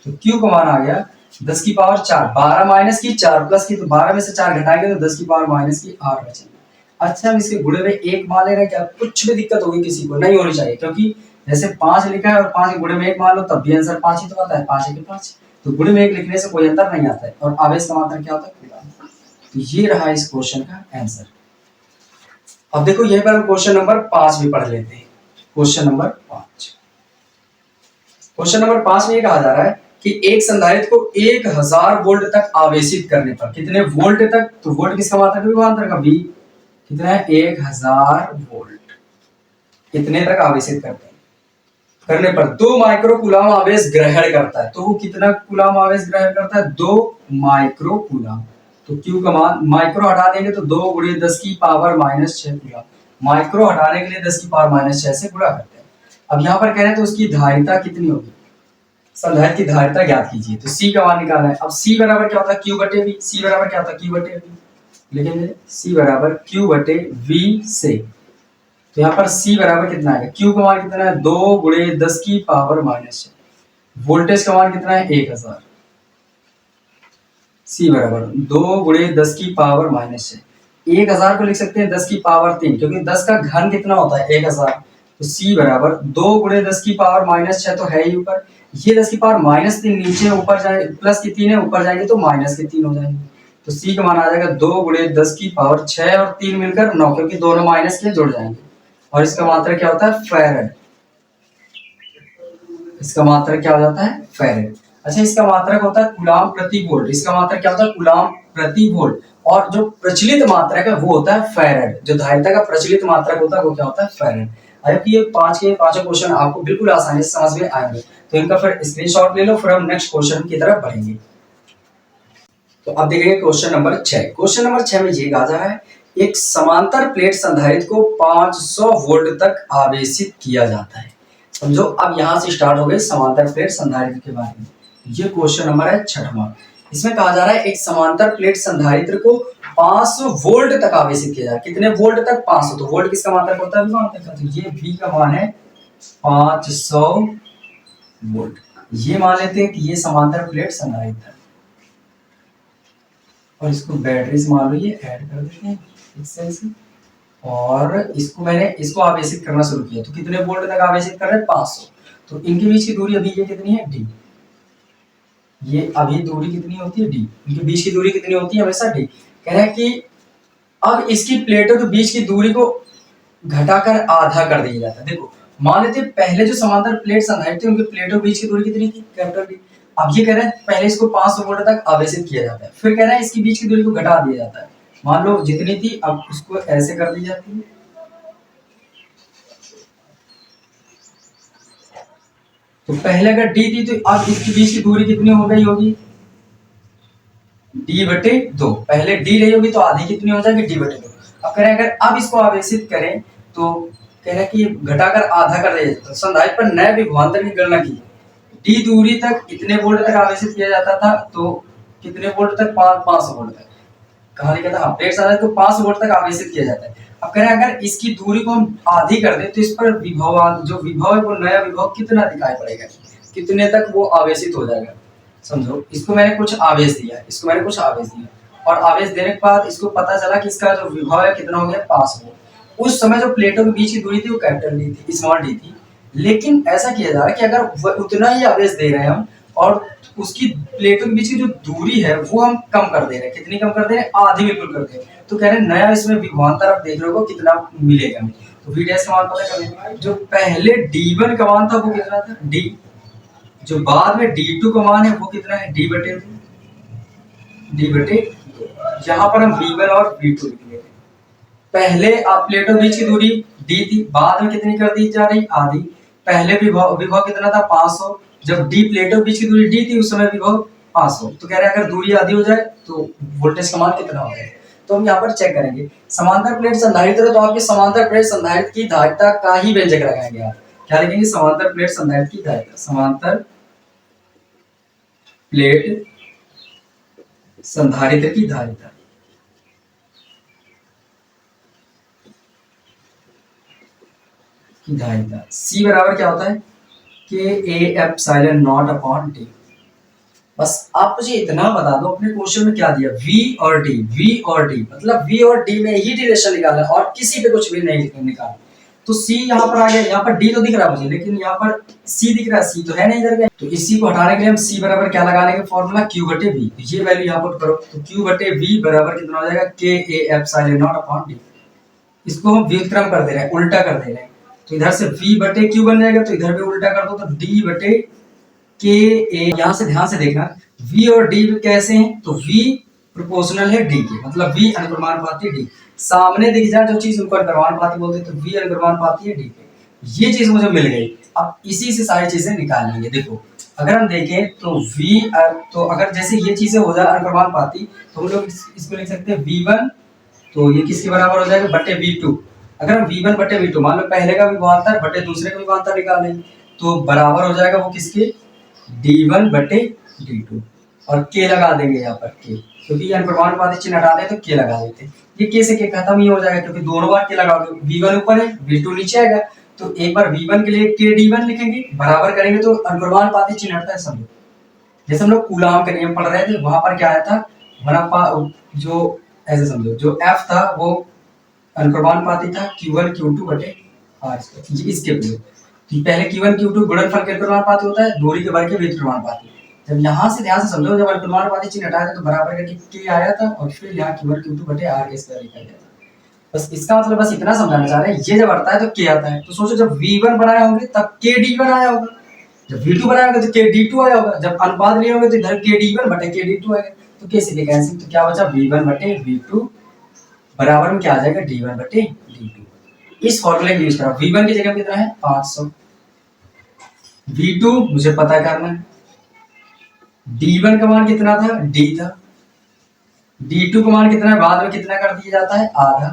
तो Q को मान आ गया 10 की पावर 4, 12 माइनस की 4 प्लस की, तो 12 में से 4 घटाएंगे तो 10 की पावर माइनस की 8 बचेंगे। अच्छा हम इसके गुणे में 1 मान ले रहे हैं, क्या कुछ भी दिक्कत होगी किसी को नहीं होनी चाहिए, क्योंकि जैसे 5 लिखा है और 5 के गुणे में 1 मान लो तब भी आंसर 5 ही तो आता है, 5 के 5, तो गुणे में 1 लिखने से कोई अंतर नहीं आता है। और आवेश का मात्रा क्या होता है, तो ये रहा इस क्वेश्चन का आंसर। अब देखो यहीं पर हम क्वेश्चन नंबर 5 भी पढ़ लेते हैं। क्वेश्चन नंबर 5, क्वेश्चन नंबर 5 में ये कहा जा रहा है कि एक संधारित्र को 1000 वोल्ट तक आवेशित करने पर, कितने वोल्ट तक, तो वोल्ट किसका मात्रा है विभवांतर का V, कितना है 1000 वोल्ट, कितने तक आवेशित करते हैं करने पर 2 माइक्रो कूलम आवेश ग्रहण करता है, तो वो कितना कूलम आवेश ग्रहण करता है 2 माइक्रो कूलम, तो Q का मान माइक्रो हटा देंगे तो 2 गुणे 10 की पावर माइनस 6 कूलम, माइक्रो हटाने के लिए 10 की पावर माइनस 6 से गुणा करते हैं। अब यहाँ पर कह रहे हैं तो उसकी धारिता कितनी होगी, संधारित्र की धारिता ज्ञात कीजिए, तो C का मान निकालना है। अब C बराबर क्या होता है Q बटे V, C बराबर क्या होता है Q बटे V, लिखेंगे C बराबर Q बटे V से, तो यहाँ पर C बराबर कितना है, Q का मान कितना है 2 गुणे 10 की पावर माइनस 6, वोल्टेज का मान कितना है 1000, C बराबर 2 गुणे 10 की पावर माइनस 6, 1000 को लिख सकते हैं 10 की पावर 3, क्योंकि 10 का घन कितना होता है 1000। तो c बराबर 2 गुणे 10 की पावर -6 तो है ही ऊपर, ये 10 की पावर -3 नीचे ऊपर जाए, प्लस की 3 है ऊपर जाएंगे तो माइनस के 3 हो जाएंगे। तो c का मान आ जाएगा 2 गुणे 10 की पावर 6 और 3 मिलकर 9, क्योंकि दोनों माइनस के जुड़ जाएंगे। और इसका मात्रक क्या होता है फैरेड। इसका मात्रक क्या हो जाता है फैरेड। अच्छा, इसका मात्रक होता है कूलाम प्रति वोल्ट। इसका मात्रक क्या होता है कूलाम प्रति वोल्ट। और जो प्रचलित मात्रक है वो होता है फैरेड। जो धारिता का प्रचलित मात्रक होता है वो क्या होता है फैरेड। आई होप ये पांच के पांचों क्वेश्चन आपको बिल्कुल आसानी से समझ में आएंगे। तो इनका फिर स्क्रीनशॉट ले लो, फिर हम नेक्स्ट क्वेश्चन की तरफ बढ़ेंगे। तो अब देखेंगे क्वेश्चन नंबर 6। क्वेश्चन नंबर 6 में ये कहा जा रहा है एक समांतर प्लेट संधारित्र को 500 वोल्ट तक आवेशित किया जाता है। समझो, अब यहां से स्टार्ट हो गई समांतर प्लेट संधारित्र के बारे में। ये क्वेश्चन नंबर है 6वां। इसमें कहा जा रहा है एक समांतर प्लेट संधारित्र को 500 वोल्ट तक आवेशित किया जाए। कितने वोल्ट तक 500। तो वोल्ट किसका मात्रक होता है विभवांतर का, तो ये V का मान है 500 वोल्ट। ये मान लेते हैं कि ये समांतर प्लेट संधारित्र, और इसको बैटरी से मान लो ये ऐड कर देते हैं इससे इसे, और इसको आवेशित करना शुरू किया। तो कितने वोल्ट तक आवेशित कर रहे हैं 500। तो इनके बीच की दूरी अभी ये कितनी है d। ये अभी दूरी कितनी होती है d। इनके बीच की दूरी कितनी होती है हमेशा d। कह रहे हैं कि अब इसकी प्लेटों के बीच की दूरी को घटाकर आधा कर दिया जाता है। देखो, मान लेते हैं पहले जो समांतर प्लेट संधारित्र थे उनके प्लेटों के बीच की दूरी कितनी थी कैपिटल डी। अब ये कह रहे हैं पहले इसको 500 वोल्ट तक आवेशित किया जाता है, फिर कह रहा है इसकी बीच की दूरी को घटा दिया जाता है। मान लो जितनी थी अब उसको ऐसे कर दी जाती है। तो पहले अगर डी थी तो अब इसके बीच की दूरी कितनी हो गई होगी d/2। पहले डी रही होगी तो आधी कितनी हो जाएगी d/2। अब कह रहे हैं अगर अब इसको आवेशित करें तो कह रहे हैं कि घटाकर आधा कर दिया जाता है। संधारित्र पर नए विभवांतर की गणना की। डी दूरी तक इतने वोल्ट तक आवेशित किया जाता था, तो कितने वोल्ट तक 500 वोल्ट तक। कहा लिखा था प्लेट संधारित्र को 500 वोल्ट तक आवेशित किया जाता है। अब कह रहे हैं अगर इसकी दूरी को हम आधी कर दें तो इस पर विभव जो विभव है वो नया विभव कितना दिखाई पड़ेगा, कितने तक वो आवेशित हो जाएगा। समझो, इसको मैंने कुछ आवेश दिया, इसको मैंने कुछ आवेश दिया, और आवेश देने के बाद इसको पता चला कि इसका जो विभव है कितना हो गया 500। उस समय जो प्लेटों के बीच की दूरी थी वो कैपिटल डी थी, स्मॉल डी थी। लेकिन ऐसा किया जा रहा है कि अगर उतना ही आवेश दे रहे हैं हम, और उसकी प्लेटों के बीच की जो दूरी है वो हम कम कर दे रहे हैं। कितनी कम कर दे रहे हैं, आधी बिल्कुल कर दे रहे हैं। तो कह रहे हैं नया इसमें विभवांतर आप देख रहे हो कितना मिलेगा। तो V डैश का मान पता कर लेंगे। जो पहले D1 का मान था वो कितना था D, जो बाद में D2 का मान है वो कितना है d/2। यहाँ पर हम V1 और V2 लिख लेते हैं। पहले आप प्लेटों के बीच की दूरी d थी, बाद में कितनी कर दी जा रही आधी। पहले विभव कितना था 500, जब d प्लेटों के बीच की दूरी d थी उस समय विभव 500। तो कह रहे हैं अगर दूरी आधी हो जाए तो वोल्टेज का मान कितना हो जाएगा। तो हम यहाँ पर चेक करेंगे समांतर प्लेट संधारित्र। तो आपके समांतर प्लेट संधारित्र की धारिता का ही व्यंजक लगाएंगे। आप क्या लिखेंगे, समांतर प्लेट संधारित्र की धारिता। समांतर प्लेट संधारित्र की धारिता C बराबर क्या होता है K(A)(ε)0/d। बस आप मुझे इतना बता दो अपने क्वेश्चन में क्या दिया, V और D। V और D मतलब V और D में ही रिलेशन निकालना है और किसी पे कुछ भी नहीं निकालना। तो C यहाँ पर आ गया, यहाँ पर D तो दिख रहा है मुझे, लेकिन यहाँ पर C दिख रहा है, C तो है नहीं इधर। तो इसी को हटाने के लिए हम C बराबर क्या लगा लेंगे फॉर्मूला Q/V। ये वैल्यू यहाँ पुट करो तो Q/V बराबर कितना हो जाएगा K(A)(ε)0/d। इसको हम व्युत्क्रम कर दे रहे हैं, उल्टा कर दे रहे हैं। तो इधर से V/Q बन जाएगा, तो इधर भी उल्टा कर दो तो D/K(A). यहाँ से ध्यान से देखना, V और D कैसे हैं, तो V प्रोपोर्शनल है D के, मतलब V अनुक्रमानुपाती D। सामने दिख जाए जो चीज उनको अनुक्रमानुपाती बोलते हैं, तो V अनुक्रमानुपाती है D के। ये चीज मुझे मिल गई। अब इसी से सारी चीजें निकाल लेंगे। देखो, अगर हम देखें तो V, तो अगर जैसे ये चीजें हो जाए अनुक्रमानुपाती तो हम लोग इसको लिख सकते हैं V1, तो ये किसके बराबर हो जाएगा बटे V2। अगर हम V1 बटे V2 मान लो पहले का विभवांतर बटे दूसरे का विभवांतर निकालें तो बराबर हो जाएगा वो किसके D1 बटे D2, और K लगा देंगे यहाँ पर K, क्योंकि ये अनुक्रमानुपाती चिन्ह हटा दें तो K लगा देते हैं। ये K से K खत्म ही हो जाएगा, क्योंकि दोनों बार K लगाओगे, V1 ऊपर है V2 नीचे आएगा। तो एक बार V1 के लिए KD1 लिखेंगे, बराबर करेंगे तो अनुक्रमानुपाती चिन्ह हटता है सब लोग। जैसे हम लोग कूलाम के नियम पढ़ रहे थे, वहां पर क्या आया था जो ऐसे समझो, जो एफ था वो अनुक्रमानुपाती था Q1 Q2 बटे R स्क्वायर, ये इसके लिए पहले Q1 Q2 गुणनफल के अनुक्रमानुपाती होता है, दूरी के वर्ग के व्युत्क्रमानुपाती। जब यहाँ से ध्यान से समझो, जब अनुक्रमानुपाती चिन्ह हटाया था तो बराबर करके के आया था और फिर यहाँ Q1 Q2 बटे R स्क्वायर लिखा गया था। बस इसका मतलब बस इतना समझाना चाह रहे हैं, ये जब आता है तो के आता है, तो सोचो जब V1 बनाए होंगे तब के D1 आया होगा, जब V2 बनाए होंगे तो के D2 आया होगा, जब अनुपात लिए होंगे तो इधर के D1 बटे के D2 आएगा, तो कैसे ले कैंसिल, तो क्या बचा V1 बटे V2 बराबर में क्या आ जाएगा D1 बटे D2। इस फॉर्मूले का यूज करा, V1 की जगह कितना है 500, V2 मुझे पता करना है, D1 का मान कितना था D था, D2 का मान कितना है, बाद में कितना कर दिया जाता है आधा,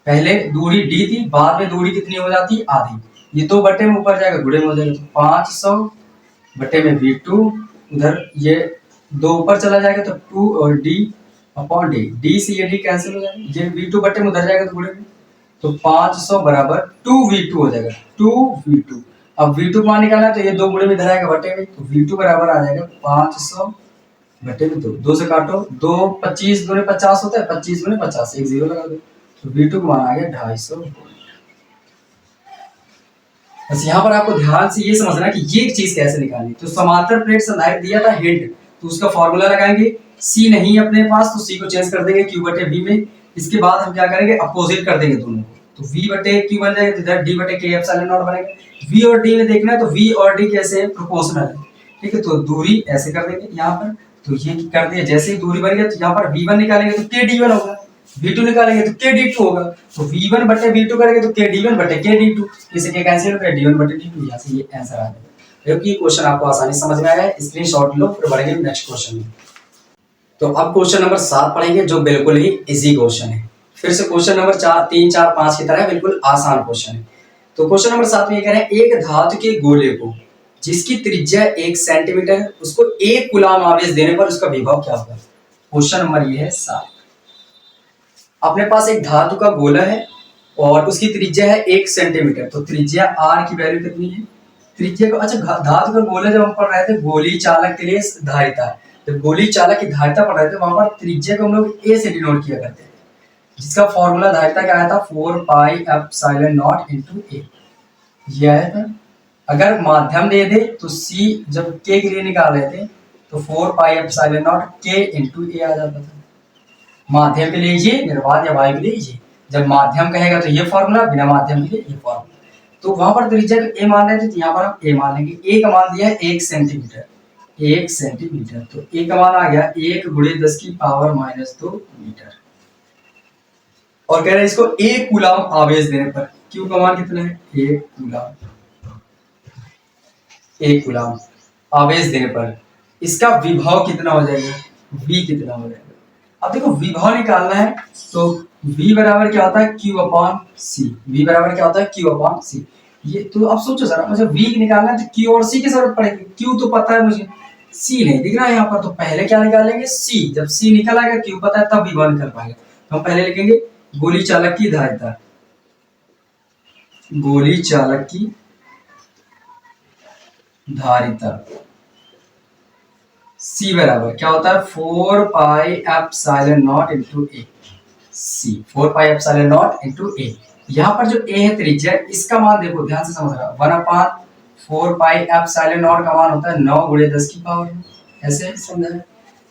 पहले दूरी D थी, बाद में दूरी कितनी हो जाती है आधी, ये तो बटे में ऊपर जाएगा गुणे में हो जाएगा, तो 500 बटे में V2, उधर ये 2 ऊपर चला जाएगा तो 2 और D अपॉन D, D से ये D कैंसिल हो जाएगा, ये V2 बटे में उधर जाएगा तो गुणे में, तो 500 बराबर 2V2 हो जाएगा, 2V2। अब V2 का मान निकालना है तो ये 2 गुणे में इधर आएगा बटे में, तो V2 बराबर आ जाएगा 500 बटे में 2, 2 से काटो, 2 25 दूनी 50 होता है, 25 दूनी 50, एक जीरो लगा दो, तो V2 का मान आ गया 250। बस यहाँ पर आपको ध्यान से ये समझना कि ये चीज कैसे निकालनी, तो समांतर प्लेट संधारित्र दिया था हिंट, तो उसका फॉर्मूला लगाएंगे, C नहीं अपने पास तो C को चेंज कर देंगे Q बटे V में, इसके बाद हम क्या करेंगे अपोजिट कर देंगे दोनों को, तो V बटे Q बन जाएगा, तो इधर D बटे K एप्सिलॉन नॉट बनेगा। V और D में देखना है तो V और D कैसे है प्रोपोर्शनल है, ठीक है, तो दूरी ऐसे कर देंगे यहाँ पर, तो ये कर दिया, जैसे ही दूरी बन गया तो यहाँ पर V1 निकालेंगे तो K D1 होगा, V2 निकालेंगे तो K D2 होगा, तो V1 बटे V2 करेंगे तो K D1 बटे K D2, इसे क्या कैंसिल होगा D1 बटे D2, यहाँ से ये आंसर आ जाएगा। क्योंकि ये क्वेश्चन आपको आसानी समझ में आया है, स्क्रीनशॉट लो, फिर बढ़ेंगे नेक्स्ट क्वेश्चन में। तो अब क्वेश्चन नंबर 7 पढ़ेंगे, जो बिल्कुल ही इजी क्वेश्चन है, फिर से क्वेश्चन नंबर 4 3 4 5 की तरह बिल्कुल आसान क्वेश्चन है। तो क्वेश्चन नंबर 7 में ये कह रहे हैं, एक धातु के गोले को जिसकी त्रिज्या 1 सेंटीमीटर है, उसको 1 कूलाम आवेश देने पर उसका विभव क्या होगा। क्वेश्चन नंबर ये है 7। अपने पास एक धातु का गोला है और उसकी त्रिज्या है 1 सेंटीमीटर, तो त्रिज्या r की वैल्यू कितनी है, त्रिज्या को, अच्छा धातु का गोला जब हम पढ़ रहे थे गोली चालक के लिए धारिता, जब गोली चालक की धारिता पढ़ रहे थे वहां पर त्रिज्या को हम लोग a से डिनोट किया करते थे, जिसका फॉर्मूला धारिता क्या आया था 4 पाई एप्सिलॉन नॉट इनटू a, ये आया था। अगर माध्यम दे दे तो c जब k के लिए निकाल रहे थे तो 4 पाई epsilon not k into a आ जाता था, माध्यम के लिए ये, निर्वात या वायु के लिए ये, जब माध्यम कहेगा तो ये फॉर्मूला, बिना माध्यम के लिए ये फॉर्मूला, तो वहां पर त्रिज्या a मान रहे थे तो यहाँ पर हम a मान लेंगे, a का मान दिया है 1 सेंटीमीटर, 1 सेंटीमीटर, तो a का मान आ गया 1 गुणे 10 की पावर -2 मीटर, और कह रहे हैं इसको 1 कूलाम आवेश देने पर, q का मान कितना है 1 कूलाम, 1 कूलाम आवेश देने पर इसका विभव कितना हो जाएगा, v कितना हो जाएगा। अब देखो विभव निकालना है तो v बराबर क्या होता है q अपॉन c, v बराबर क्या होता है q अपॉन c, ये तो अब सोचो जरा, मुझे v निकालना है तो q और c की जरूरत पड़ेगी, q तो पता है मुझे, c नहीं दिख रहा है यहाँ पर, तो पहले क्या निकालेंगे c, जब c निकल आएगा q पता है तब विभव निकल पाएगा, तो हम पहले लिखेंगे गोली चालक की धारिता, गोली चालक की धारिता C बराबर क्या होता है 4 पाई epsilon not into a, C 4 pi epsilon not into a। यहाँ पर जो a है त्रिज्या, इसका मान देखो ध्यान से समझ रहा, 1/4 पाई एप्सिलॉन नॉट का मान होता है 9 गुणे 10 की पावर, ऐसे समझा है।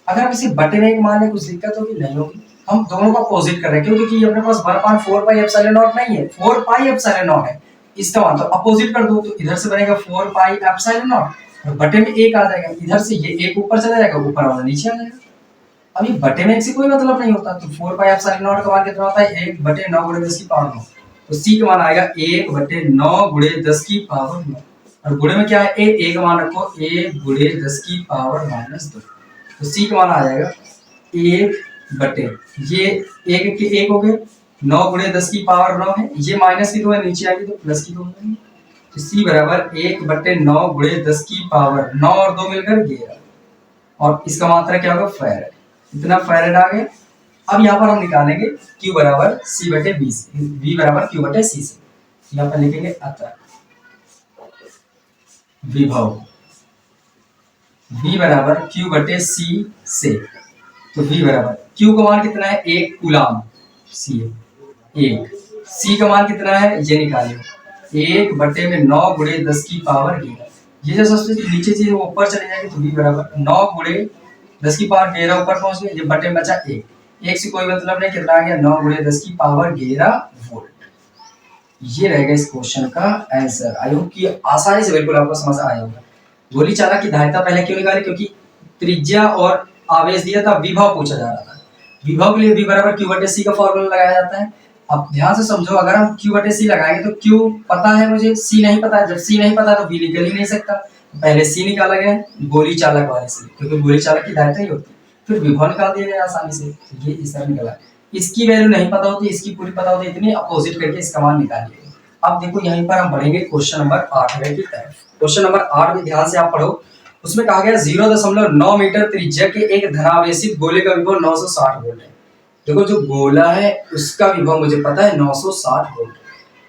अगर हम इसे बटे में एक मान लें कुछ दिक्कत होगी नहीं होगी, हम दोनों को अपोजिट कर रहे हैं क्योंकि अपने पास 1/4 पाई एप्सिलॉन नॉट नहीं है, 4 पाई एप्सिलॉन नॉट है, इसका मान तो अपोजिट कर दो, तो इधर से बनेगा 4 पाई एप्सिलॉन नॉट और बटे में 1 आ जाएगा, इधर से ये 1 ऊपर चला जाएगा, ऊपर वाला नीचे आ जाएगा। अब ये बटे में 1 से कोई मतलब नहीं होता, तो 4 पाई एप्सिलॉन नॉट का मान कितना होता है 1 बटे 9 गुणे 10 की पावर 9, तो c का मान आएगा 1 बटे 9 गुणे 10 की पावर 9, और गुणे में क्या है a का मान रखो 1 गुणे 10 की पावर -2, तो c का मान आ जाएगा 1 बटे ये 1 के 1 हो गए, 9 गुणे 10 की पावर 9 है, ये माइनस की 2 है नीचे आएगी तो प्लस की 2 हो जाएगी, तो c बराबर 1 बटे 9 गुणे 10 की पावर 9 और 2 मिलकर 11, और इसका मात्रा क्या होगा फैराड, इतना फैराड आ गया। अब यहाँ पर हम निकालेंगे q बराबर c बटे b से, v बराबर q बटे c से, यहाँ पर लिखेंगे अतः विभव v बराबर q बटे c से, तो v बराबर क्यू का मान कितना है 1 कूलाम, सी 1, सी का मान कितना है ये निकालिए 1 बटे में 9 गुणे 10 की पावर 11। ये जो सबसे नीचे चीज वो ऊपर चले जाएगी तो v बराबर 9 गुणे 10 की पावर 11 ऊपर पहुंच गए, ये बटे में बचा 1, 1 से कोई मतलब नहीं, कितना आ गया 9 गुणे 10 की पावर 11 वोल्ट। ये रहेगा इस क्वेश्चन का आंसर। आई होप कि आसानी से बिल्कुल आपको समझ आया होगा। गोली चालक की धारिता पहले क्यों निकाली, क्योंकि त्रिज्या और आवेश दिया था, विभव पूछा जा रहा था। विभव के लिए v बराबर q बटे c का फॉर्मूला लगाया जाता है। अब ध्यान से समझो, अगर हम q बटे c लगाएंगे तो q पता है मुझे, c नहीं पता है। जब c नहीं पता तो v निकल ही नहीं सकता। पहले c निकाला गया गोली चालक वाले से, क्योंकि गोली चालक की धारिता ही होती है। फिर विभव निकाल दिया गया आसानी से, ये इस तरह निकला। इसकी वैल्यू नहीं पता होती, इसकी पूरी पता होती, इतनी अपोजिट करके इसका मान निकालिए। अब देखो यहीं पर हम बढ़ेंगे क्वेश्चन नंबर 8 की तरफ। क्वेश्चन नंबर 8 में ध्यान से आप पढ़ो। उसमें कहा गया 0.9 मीटर त्रिज्या के एक धनावेशित गोले का विभव 960 वोल्ट है। देखो जो गोला है उसका विभव मुझे पता है 960 वोल्ट।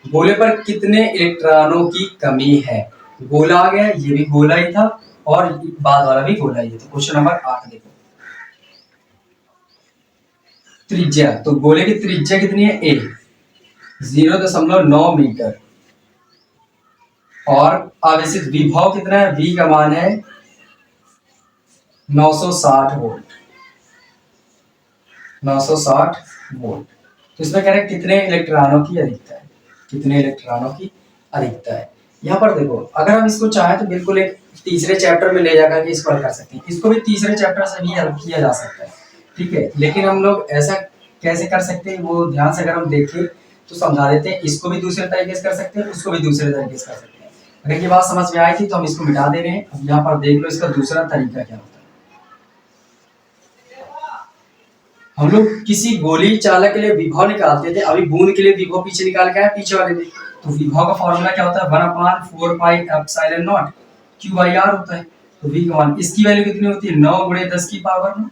गोले पर कितने इलेक्ट्रॉनों की कमी है, गोला आ गया, ये भी गोला ही था और बाद वाला भी गोला ही है। तो क्वेश्चन नंबर 8 देखो, त्रिज्या, तो गोले की त्रिज्या कितनी है a, 0.9 मीटर, और आवेशित विभव कितना है, v का मान है 960 वोल्ट, 960 वोल्ट। तो इसमें कह रहे हैं कितने इलेक्ट्रॉनों की अधिकता है, कितने इलेक्ट्रॉनों की अधिकता है। यहाँ पर देखो, अगर हम इसको चाहें तो बिल्कुल एक तीसरे चैप्टर में ले जाकर के इसको हल कर सकते हैं। इसको भी तीसरे चैप्टर से भी हल किया जा सकता है, ठीक है। लेकिन हम लोग ऐसा कैसे कर सकते हैं वो ध्यान से अगर हम देखें तो समझा देते हैं। इसको भी दूसरे तरीके से कर सकते हैं, उसको भी दूसरे तरीके से कर सकते हैं। अगर ये बात समझ में आई थी तो हम इसको मिटा दे रहे हैं। अब यहाँ पर देख लो इसका दूसरा तरीका क्या होता है। हम लोग किसी गोली चालक के लिए विभव निकालते थे, अभी बूंद के लिए विभव पीछे निकाल के आए पीछे वाले में। तो विभव का फॉर्मूला क्या होता है, 1/4 pi epsilon not q by r होता है। तो v का मान, इसकी वैल्यू कितनी होती है 9 गुणे 10 की पावर 9।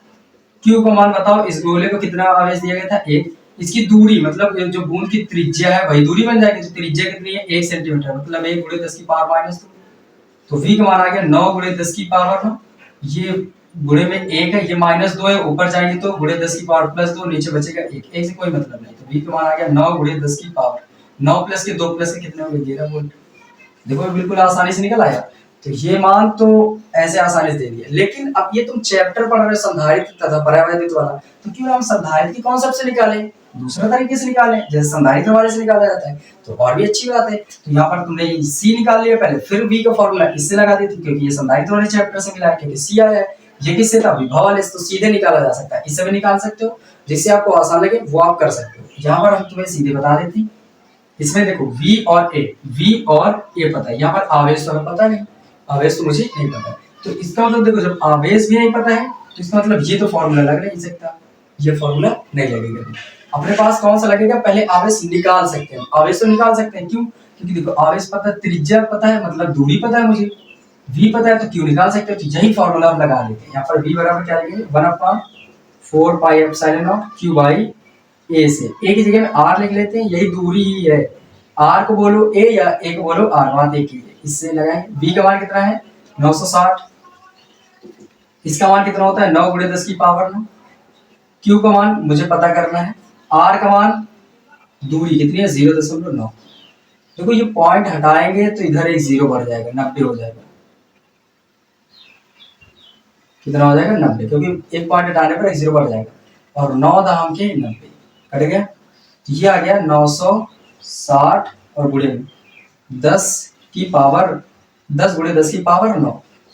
q का मान बताओ, इस गोले को कितना आवेश दिया गया था 1, इसकी दूरी मतलब जो बूंद की त्रिज्या है वही दूरी बन जाएगी। तो त्रिज्या कितनी है 1 सेंटीमीटर, मतलब 1 गुणे 10 की पावर -2। तो v का मान आ गया 9 गुणे 10 की पावर 9, ये गुणे में 1 है, ये -2 है, ऊपर जाएंगे तो गुणे 10 की पावर +2, नीचे बचेगा 1, 1 से कोई मतलब नहीं। तो v का मान आ गया 9 गुणे 10 की पावर 9 प्लस के 2 प्लस के कितने हो गए 11 वोल्ट। देखो बिल्कुल आसानी से निकल आया। तो ये मान तो ऐसे आसानी से दे दिया। लेकिन अब ये तुम चैप्टर पढ़ रहे हो संधारित्र तथा परावैद्युत वाला, तो क्यों हम संधारित्र की कॉन्सेप्ट से निकाले, दूसरा तरीके से निकाले जैसे संधारित्र वाले से निकाला जाता है, तो और भी अच्छी बात है। तो यहाँ पर तुमने सी निकाल लिया पहले, फिर v का फॉर्मूला इससे लगा दी थी क्योंकि ये संधारित्र वाले चैप्टर से मिला है, क्योंकि सी आया है। ये किससे था, विभव वाले से, तो सीधे निकाला जा सकता है। इससे भी निकाल सकते हो, जिससे आपको आसान लगे वो आप कर सकते हो। यहाँ पर हम तुम्हें सीधे बता देते, इसमें देखो v और a पता है, यहाँ पर आवेश तो हमें पता नहीं, आवेश तो मुझे नहीं पता है। तो इसका मतलब देखो, जब आवेश भी नहीं पता है तो इसका मतलब ये तो फॉर्मूला लग नहीं सकता, ये फॉर्मूला नहीं लगेगा। अपने पास कौन सा लगेगा, पहले आवेश निकाल सकते हैं। आवेश तो निकाल सकते हैं, क्यों, क्योंकि देखो आवेश पता है, त्रिज्या पता है, मतलब दूरी पता है मुझे, v पता है, तो q निकाल सकते हो। तो यही फॉर्मूला हम लगा लेते हैं। यहाँ पर v बराबर क्या लिखेंगे 1/4 pi epsilon not q by a से a की जगह में r लिख लेते हैं, यही दूरी ही है। r को बोलो a या a को बोलो r, बात एक ही है। इससे लगाएं, v का मान कितना है 960, इसका मान कितना होता है 9 गुणे 10 की पावर 9। q का मान मुझे पता करना है, r का मान, दूरी कितनी है 0.9। देखो ये पॉइंट हटाएंगे तो इधर एक 0 बढ़ जाएगा, 90 हो जाएगा। कितना हो जाएगा 90, क्योंकि एक पॉइंट हटाने पर एक 0 बढ़ जाएगा। और 9 दाम के 90 कट गया, तो ये आ गया 960 और गुणे में 10 की पावर 10 गुणे 10 की पावर 9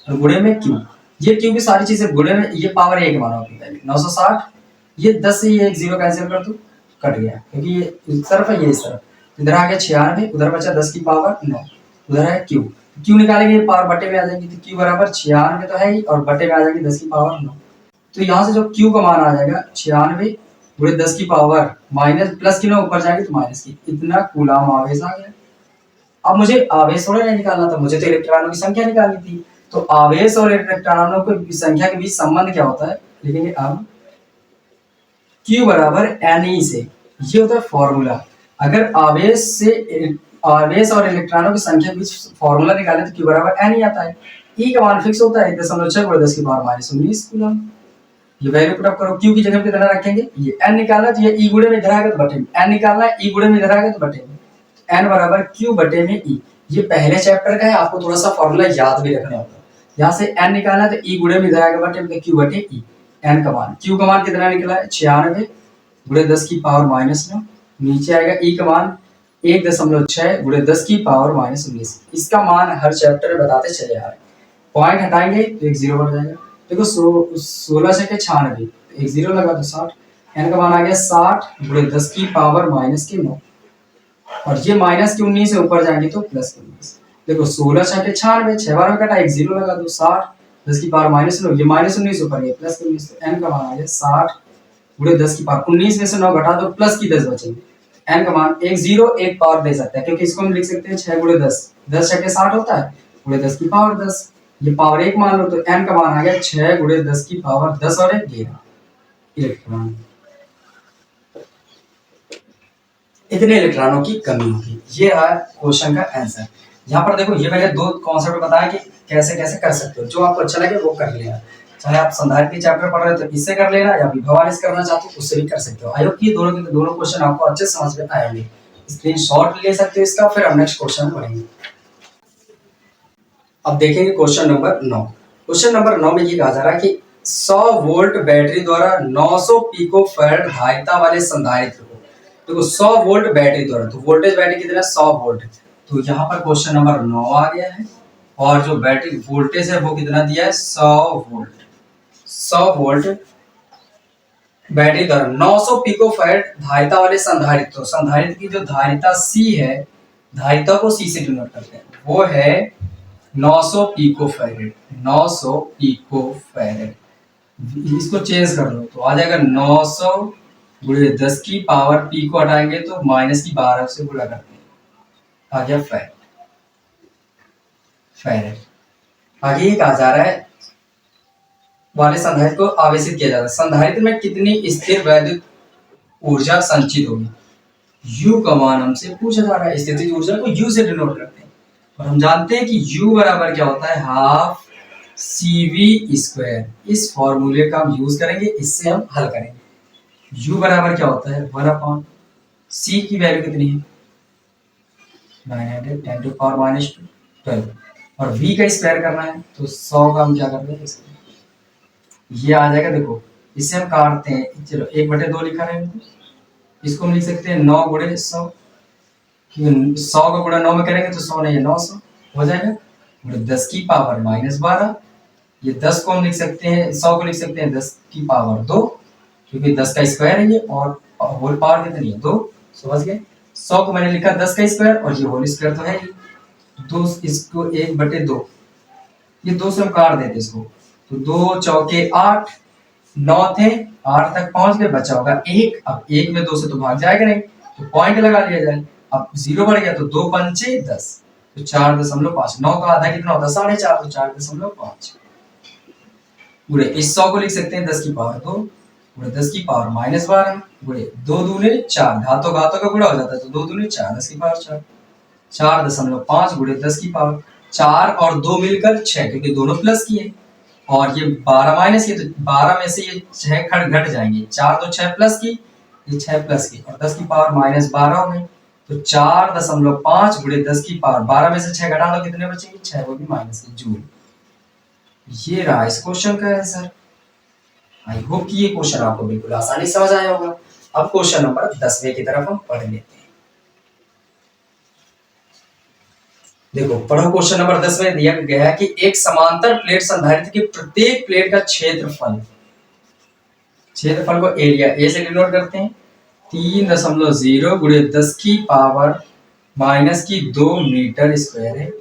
और गुणे में q। ये q की सारी चीजें गुणे में, ये पावर 1 मानो अपनी पहले 960, ये 10 से ये एक 0 कैंसिल कर दो, कट गया, क्योंकि ये इस तरफ है ये इस तरफ। इधर आ गया 96, उधर बचा 10 की पावर 9, उधर है q। q निकालेंगे पावर बटे में आ जाएगी, तो q बराबर 96 तो है ही, और बटे में आ जाएगी 10 की पावर 9। तो यहाँ से जो q का मान आ जाएगा 96 गुणे 10 की पावर माइनस प्लस की 9 ऊपर जाएगी तो माइनस की, इतना कूलाम आवेश आ गया। अब मुझे आवेश थोड़ा नहीं निकालना था, मुझे तो इलेक्ट्रॉनों की संख्या निकालनी थी। तो आवेश और इलेक्ट्रॉनों की संख्या के बीच संबंध क्या होता है लिखेंगे अब, Q बराबर Ne से, ये होता है फॉर्मूला। अगर आवेश और इलेक्ट्रॉनों की संख्या के बीच फॉर्मूला निकालें तो Q बराबर Ne आता है। E का मान फिक्स होता है 1.6 गुणे 10 की पावर -19 कूलम। ये वैल्यू पुट अप करो, क्यू की जगह पे कितना रखेंगे, ये n निकालना, तो ये e गुणे में इधर आएगा तो बटे में n निकालना है, e गुणे में इधर आएगा तो बटे में n बराबर q बटे में e। ये पहले चैप्टर का है, आपको थोड़ा सा फॉर्मूला याद भी रखना होगा। यहाँ से n निकालना है तो e गुणे में इधर आएगा बटे में, q बटे e। n का मान, q का मान कितना निकला है 96 गुणे 10 की पावर -9, नीचे आएगा e का मान 1.6 गुणे 10 की पावर -19। इसका मान हर चैप्टर में बताते चले आ रहे हैं। पॉइंट हटाएंगे तो एक जीरो बढ़ जाएगा। देखो 16 से 96, एक जीरो लगा तो 60, n का मान आ गया 60 गुणे 10 की पावर -9, और ये -19 से ऊपर जाएंगे तो +19। देखो 16 6 के 96, 6 बार में कटा, एक जीरो लगा तो 60 10 की पावर -9, ये -19 ऊपर गया +19, तो n का मान आ गया 60 गुणे 10 की पावर 19 में से 9 घटा दो, प्लस की 10 बचेंगे। n का मान एक जीरो एक पावर दे सकते हैं, क्योंकि इसको हम लिख सकते हैं 6 गुणे 10, 10 6 के 60 होता है, गुणे 10 की पावर 10, ये पावर 1 मान लो, तो n का मान आ गया 6 गुणे 10 की पावर 10 और 1 11 इलेक्ट्रॉन। इतने इलेक्ट्रॉनों की कमी होगी। ये है क्वेश्चन का आंसर। यहाँ पर देखो, ये मैंने दो कॉन्सेप्ट बताया कि कैसे कैसे कर सकते हो, जो आपको अच्छा लगे वो कर लेना। चाहे आप संधारित्र चैप्टर पढ़ रहे हो तो इससे कर लेना, या विभवानिस करना चाहते हो उससे भी कर सकते हो। आई होप कि दोनों के दोनों क्वेश्चन आपको अच्छे समझ में आएंगे। स्क्रीनशॉट ले सकते हो इसका, फिर हम नेक्स्ट क्वेश्चन पढ़ेंगे। अब देखेंगे क्वेश्चन नंबर 9। क्वेश्चन नंबर 9 में ये कहा जा रहा है कि 100 वोल्ट बैटरी द्वारा 900 पिकोफैराड धारिता वाले संधारित्र को, देखो 100 वोल्ट बैटरी द्वारा, तो वोल्टेज बैटरी कितना है 100 वोल्ट, तो यहाँ पर क्वेश्चन नंबर 9 आ गया है। और जो बैटरी वोल्टेज है वो कितना दिया है 100 वोल्ट। 100 वोल्ट बैटरी द्वारा 900 पिकोफैराड धारिता वाले संधारित्र, तो संधारित्र की जो धारिता C है, धारिता को C से डिनोट करते हैं, वो है 900 पिकोफैराड। 900 पिकोफैराड, इसको चेंज कर लो तो आ जाएगा 900 गुणे 10 की पावर, पी को हटाएंगे तो -12 से गुणा करते हैं, आ गया फैराड। आगे ये कहा जा रहा है वाले संधारित्र को आवेशित किया जाता है, संधारित्र में कितनी स्थिर वैद्युत ऊर्जा संचित होगी। U का मान हमसे पूछा जा रहा है, स्थितिज ऊर्जा को U से डिनोट करते हैं, और हम जानते हैं कि U बराबर क्या होता है, हाफ CV²। इस फॉर्मूले का हम यूज करेंगे, इससे हम हल करेंगे। U बराबर क्या होता है 1/C की वैल्यू कितनी है 910⁻⁻12, और V का स्क्वायर करना है तो 100 का हम क्या करते हैं, ये आ जाएगा। देखो इससे हम काटते हैं, चलो 1/2 लिखा है, इसको हम लिख सकते हैं 9 गुणे 100, 100 का गुणा 9 में करेंगे तो 100 नहीं 900 हो जाएगा, गुणे 10 की पावर -12। ये 10 को हम लिख सकते हैं, 100 को लिख सकते हैं 10 की पावर 2, क्योंकि 10 का स्क्वायर है ये, और होल पावर कितनी है 2, समझ गए। 100 को मैंने लिखा 10 का स्क्वायर, और ये होल स्क्वायर तो है ही 2, इसको 1/2, ये 2 से हम काट देते इसको, तो 2 चौके 8, 9 थे 8 तक पहुंच गए, बचा होगा 1। अब 1 में 2 से तो भाग जाएगा नहीं, तो पॉइंट लगा लिया जाए। अब 0 बढ़ गया तो 2 पंचे 10, तो 4.5। 9 का आधा कितना होता है 4.5, तो 4.5 गुणे इस 100 को लिख सकते हैं 10 की पावर 2 गुणे 10 की पावर -12 गुणे 2 दूने 4, घातों घातों का गुणा हो जाता है, तो 2 दूने 4, 10 की पावर 4, 4.5 गुणे 10 की पावर 4 और 2 मिलकर 6, क्योंकि दोनों प्लस की है, और ये 12 माइनस की, तो 12 में से ये 6 खड़ घट जाएंगे, 4 तो 6 प्लस की, ये 6 प्लस की, और 10 की पावर -12 हो गई, तो 4.5 गुणे 10 की पावर 12 में से 6 घटा लो, कितने बचेंगे 6, वो भी माइनस की जूल। ये रहा इस क्वेश्चन का आंसर। आई होप कि ये क्वेश्चन आपको बिल्कुल आसानी समझ आया होगा। अब क्वेश्चन नंबर 10वें की तरफ हम पढ़ लेते हैं। देखो पढ़ो, क्वेश्चन नंबर 10 में दिया गया है कि एक समांतर प्लेट संधारित्र की प्रत्येक प्लेट का क्षेत्रफल को एरिया ए से डिनोट करते हैं 3.0 गुणे 10 की पावर -2 मीटर स्क्वायर है,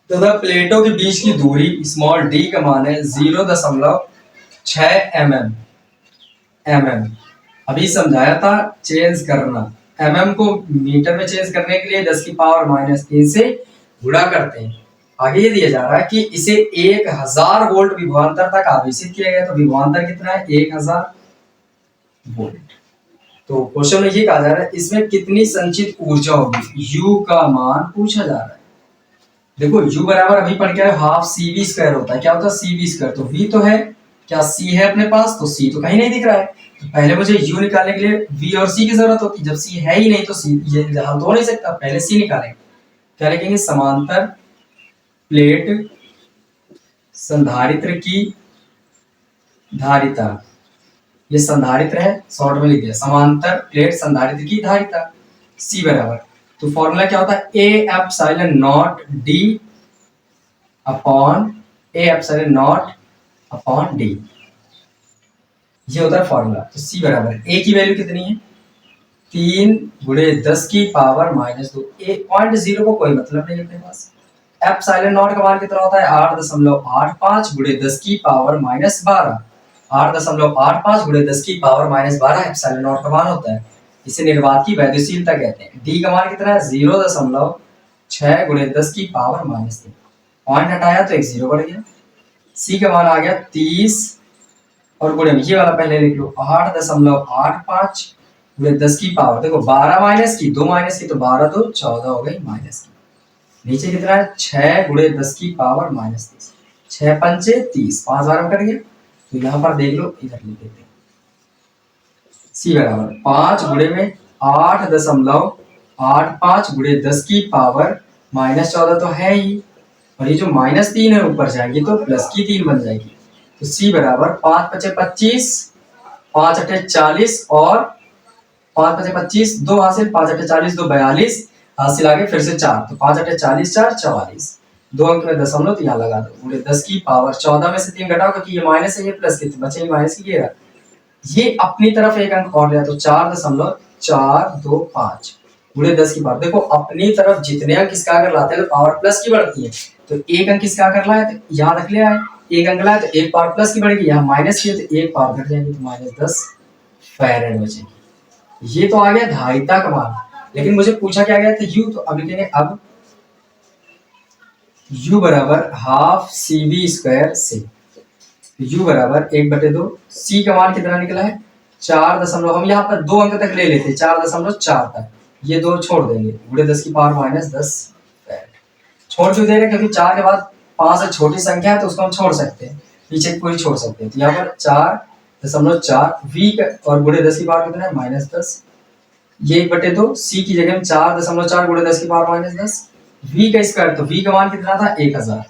तथा प्लेटों के बीच की दूरी स्मॉल d का मान है 0.6 mm। अभी समझाया था चेंज करना, mm को मीटर में चेंज करने के लिए 10 की पावर -3 से गुणा करते हैं। आगे ये दिया जा रहा है कि इसे 1000 वोल्ट विभवांतर तक आवेशित किया गया, तो विभवांतर कितना है 1000 वोल्ट। तो क्वेश्चन में ये कहा जा रहा है इसमें कितनी संचित ऊर्जा होगी, U का मान पूछा जा रहा है। देखो U बराबर अभी पढ़ के हाफ CV² होता है, क्या होता है CV², तो V तो है क्या सी है अपने पास? तो सी तो कहीं नहीं दिख रहा है, तो पहले मुझे यू निकालने के लिए वी और सी की जरूरत होती है। जब सी है ही नहीं तो सी ये हल तो हो नहीं सकता, पहले सी निकालेंगे। क्या लिखेंगे? समांतर प्लेट संधारित्र की धारिता, ये संधारित्र है, शॉर्ट में लिख दिया समांतर प्लेट संधारित्र की धारिता सी बराबर, तो फॉर्मूला क्या होता है? A epsilon not D upon A epsilon not upon D, ये होता है फॉर्मूला। तो सी बराबर ए की वैल्यू कितनी है? 3 × 10⁻⁻²। ए पॉइंट जीरो को कोई मतलब नहीं अपने पास। एप्सिलॉन नॉट का मान कितना होता है? 8.85 × 10⁻12। 8.85 × 10⁻12 एप्सिलॉन नॉट का मान होता है। इसे निर्वात की वैद्युशीलता कहते हैं। डी का मान कितना है? 0.6 × 10⁻³ पॉइंट हटाया तो एक जीरो बढ़ गया। सी का मान आ गया 30 और गुणे में ये वाला पहले लिख लो 8.85 × 10⁻, देखो 12 माइनस की 2 माइनस की तो 12 2 14 हो गई माइनस की। नीचे कितना है? 6 × 10⁻−30, 6 पंचे 30, 5 बार में कट गया, तो यहाँ पर देख लो, इधर लिख देते हैं सी बराबर 5 गुणे में 8.85 × 10⁻−14 तो है ही, और ये जो -3 है ऊपर जाएगी तो +3 बन जाएगी। तो सी बराबर 5 × 5 = 25, 5 × 8 = 40 और 5 × 5 = 25, 2 हासिल, 5 × 8 = 40, 2 42 हासिल आगे फिर से 4, तो 5 × 8 = 40, 4 44, 2 अंक में दशमलव तो यहाँ लगा दो, गुणे 10⁻14 में से 3 घटाओ क्योंकि ये माइनस है, ये प्लस कितने बचे? माइनस की घेरा, ये अपनी तरफ एक अंक और लिया तो 4.425 गुणे 10⁻, देखो अपनी तरफ जितने अंक इसका अगर लाते हैं तो पावर प्लस की बढ़ती है, तो एक अंक इसका अगर लाए तो यहाँ रख लिया है, एक अंक लाए तो एक पावर प्लस की बढ़ेगी, यहाँ माइनस की तो एक पावर घट जाएगी, तो -10 फैरेड बचेगी। ये तो आ गया धारिता का मान, लेकिन मुझे पूछा क्या गया था? यू, तो अब लिखेंगे अब यू बराबर ½ CV² से, यू बराबर 1/2। सी का मान कितना निकला है? 4 हम यहाँ पर 2 अंक तक ले लेते, 4.4 तक, ये 2 छोड़ देंगे, गुणे 10⁻−10 छोड़ क्यों दे रहे? क्योंकि 4 के बाद 5 से छोटी संख्या है तो उसको हम छोड़ सकते हैं, पीछे की पूरी छोड़ सकते हैं, तो यहाँ पर 4.4 वी और गुणे 10⁻ कितना है? -10, ये 1/2। सी की जगह में 4.4 गुणे 10⁻−10 वी का स्क्वायर, तो वी का मान कितना था? 1000।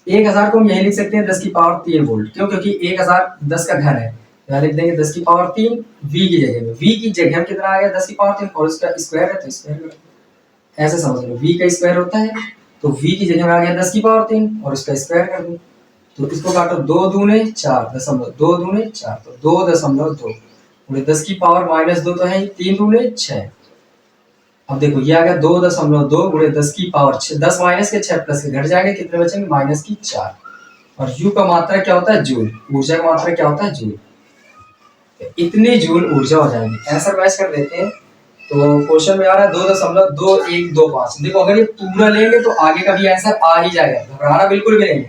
1000 को हम यही लिख सकते हैं 10⁻3 वोल्ट, क्यों? क्योंकि 1000 10 का घन है, यहाँ लिख देंगे 10⁻3 वी की जगह में, वी की जगह में कितना आ गया? 10⁻3 और उसका स्क्वायर है तो स्क्वायर, ऐसे समझ लो, वी का स्क्वायर होता है तो वी की जगह में आ गया 10⁻3 और उसका स्क्वायर कर दो, तो इसको काटो, 2 दूने 4, 2 दूने 4, तो 2.2 गुणे 10⁻−2 तो है 3 दूने 6। अब देखो ये आ गया 2.2 गुणे 10⁻6, 10 माइनस के 6 प्लस के घट जाएंगे, कितने बचेंगे? -4। और यू का मात्रा क्या होता है? जूल, ऊर्जा का मात्रा क्या होता है? जूल, इतनी जूल ऊर्जा हो जाएगी। आंसर मैच कर देते हैं, तो क्वेश्चन में आ रहा है 2.2125। देखो अगर ये पूरा लेंगे तो आगे का भी आंसर आ ही जाएगा, घबराना बिल्कुल भी नहीं।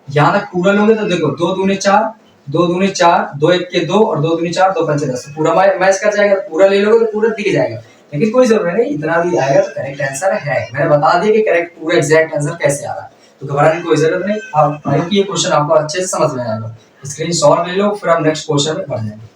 यहाँ तक पूरा लोगे तो देखो 2 दूने 4, 2 दूने 4, 2 1 के 2 और 2 दूने 4, 2 पंचे 10, पूरा मैच कर जाएगा। पूरा ले लोगे तो पूरा दिख जाएगा, लेकिन कोई जरूरत नहीं, इतना भी आएगा तो करेक्ट आंसर है। मैंने बता दिया कि करेक्ट पूरा एग्जैक्ट आंसर कैसे आ रहा है, तो घबराने की कोई जरूरत नहीं। अब ये क्वेश्चन आपको अच्छे से समझ में आएगा, स्क्रीनशॉट ले लो, फिर हम नेक्स्ट क्वेश्चन में बढ़ जाएंगे।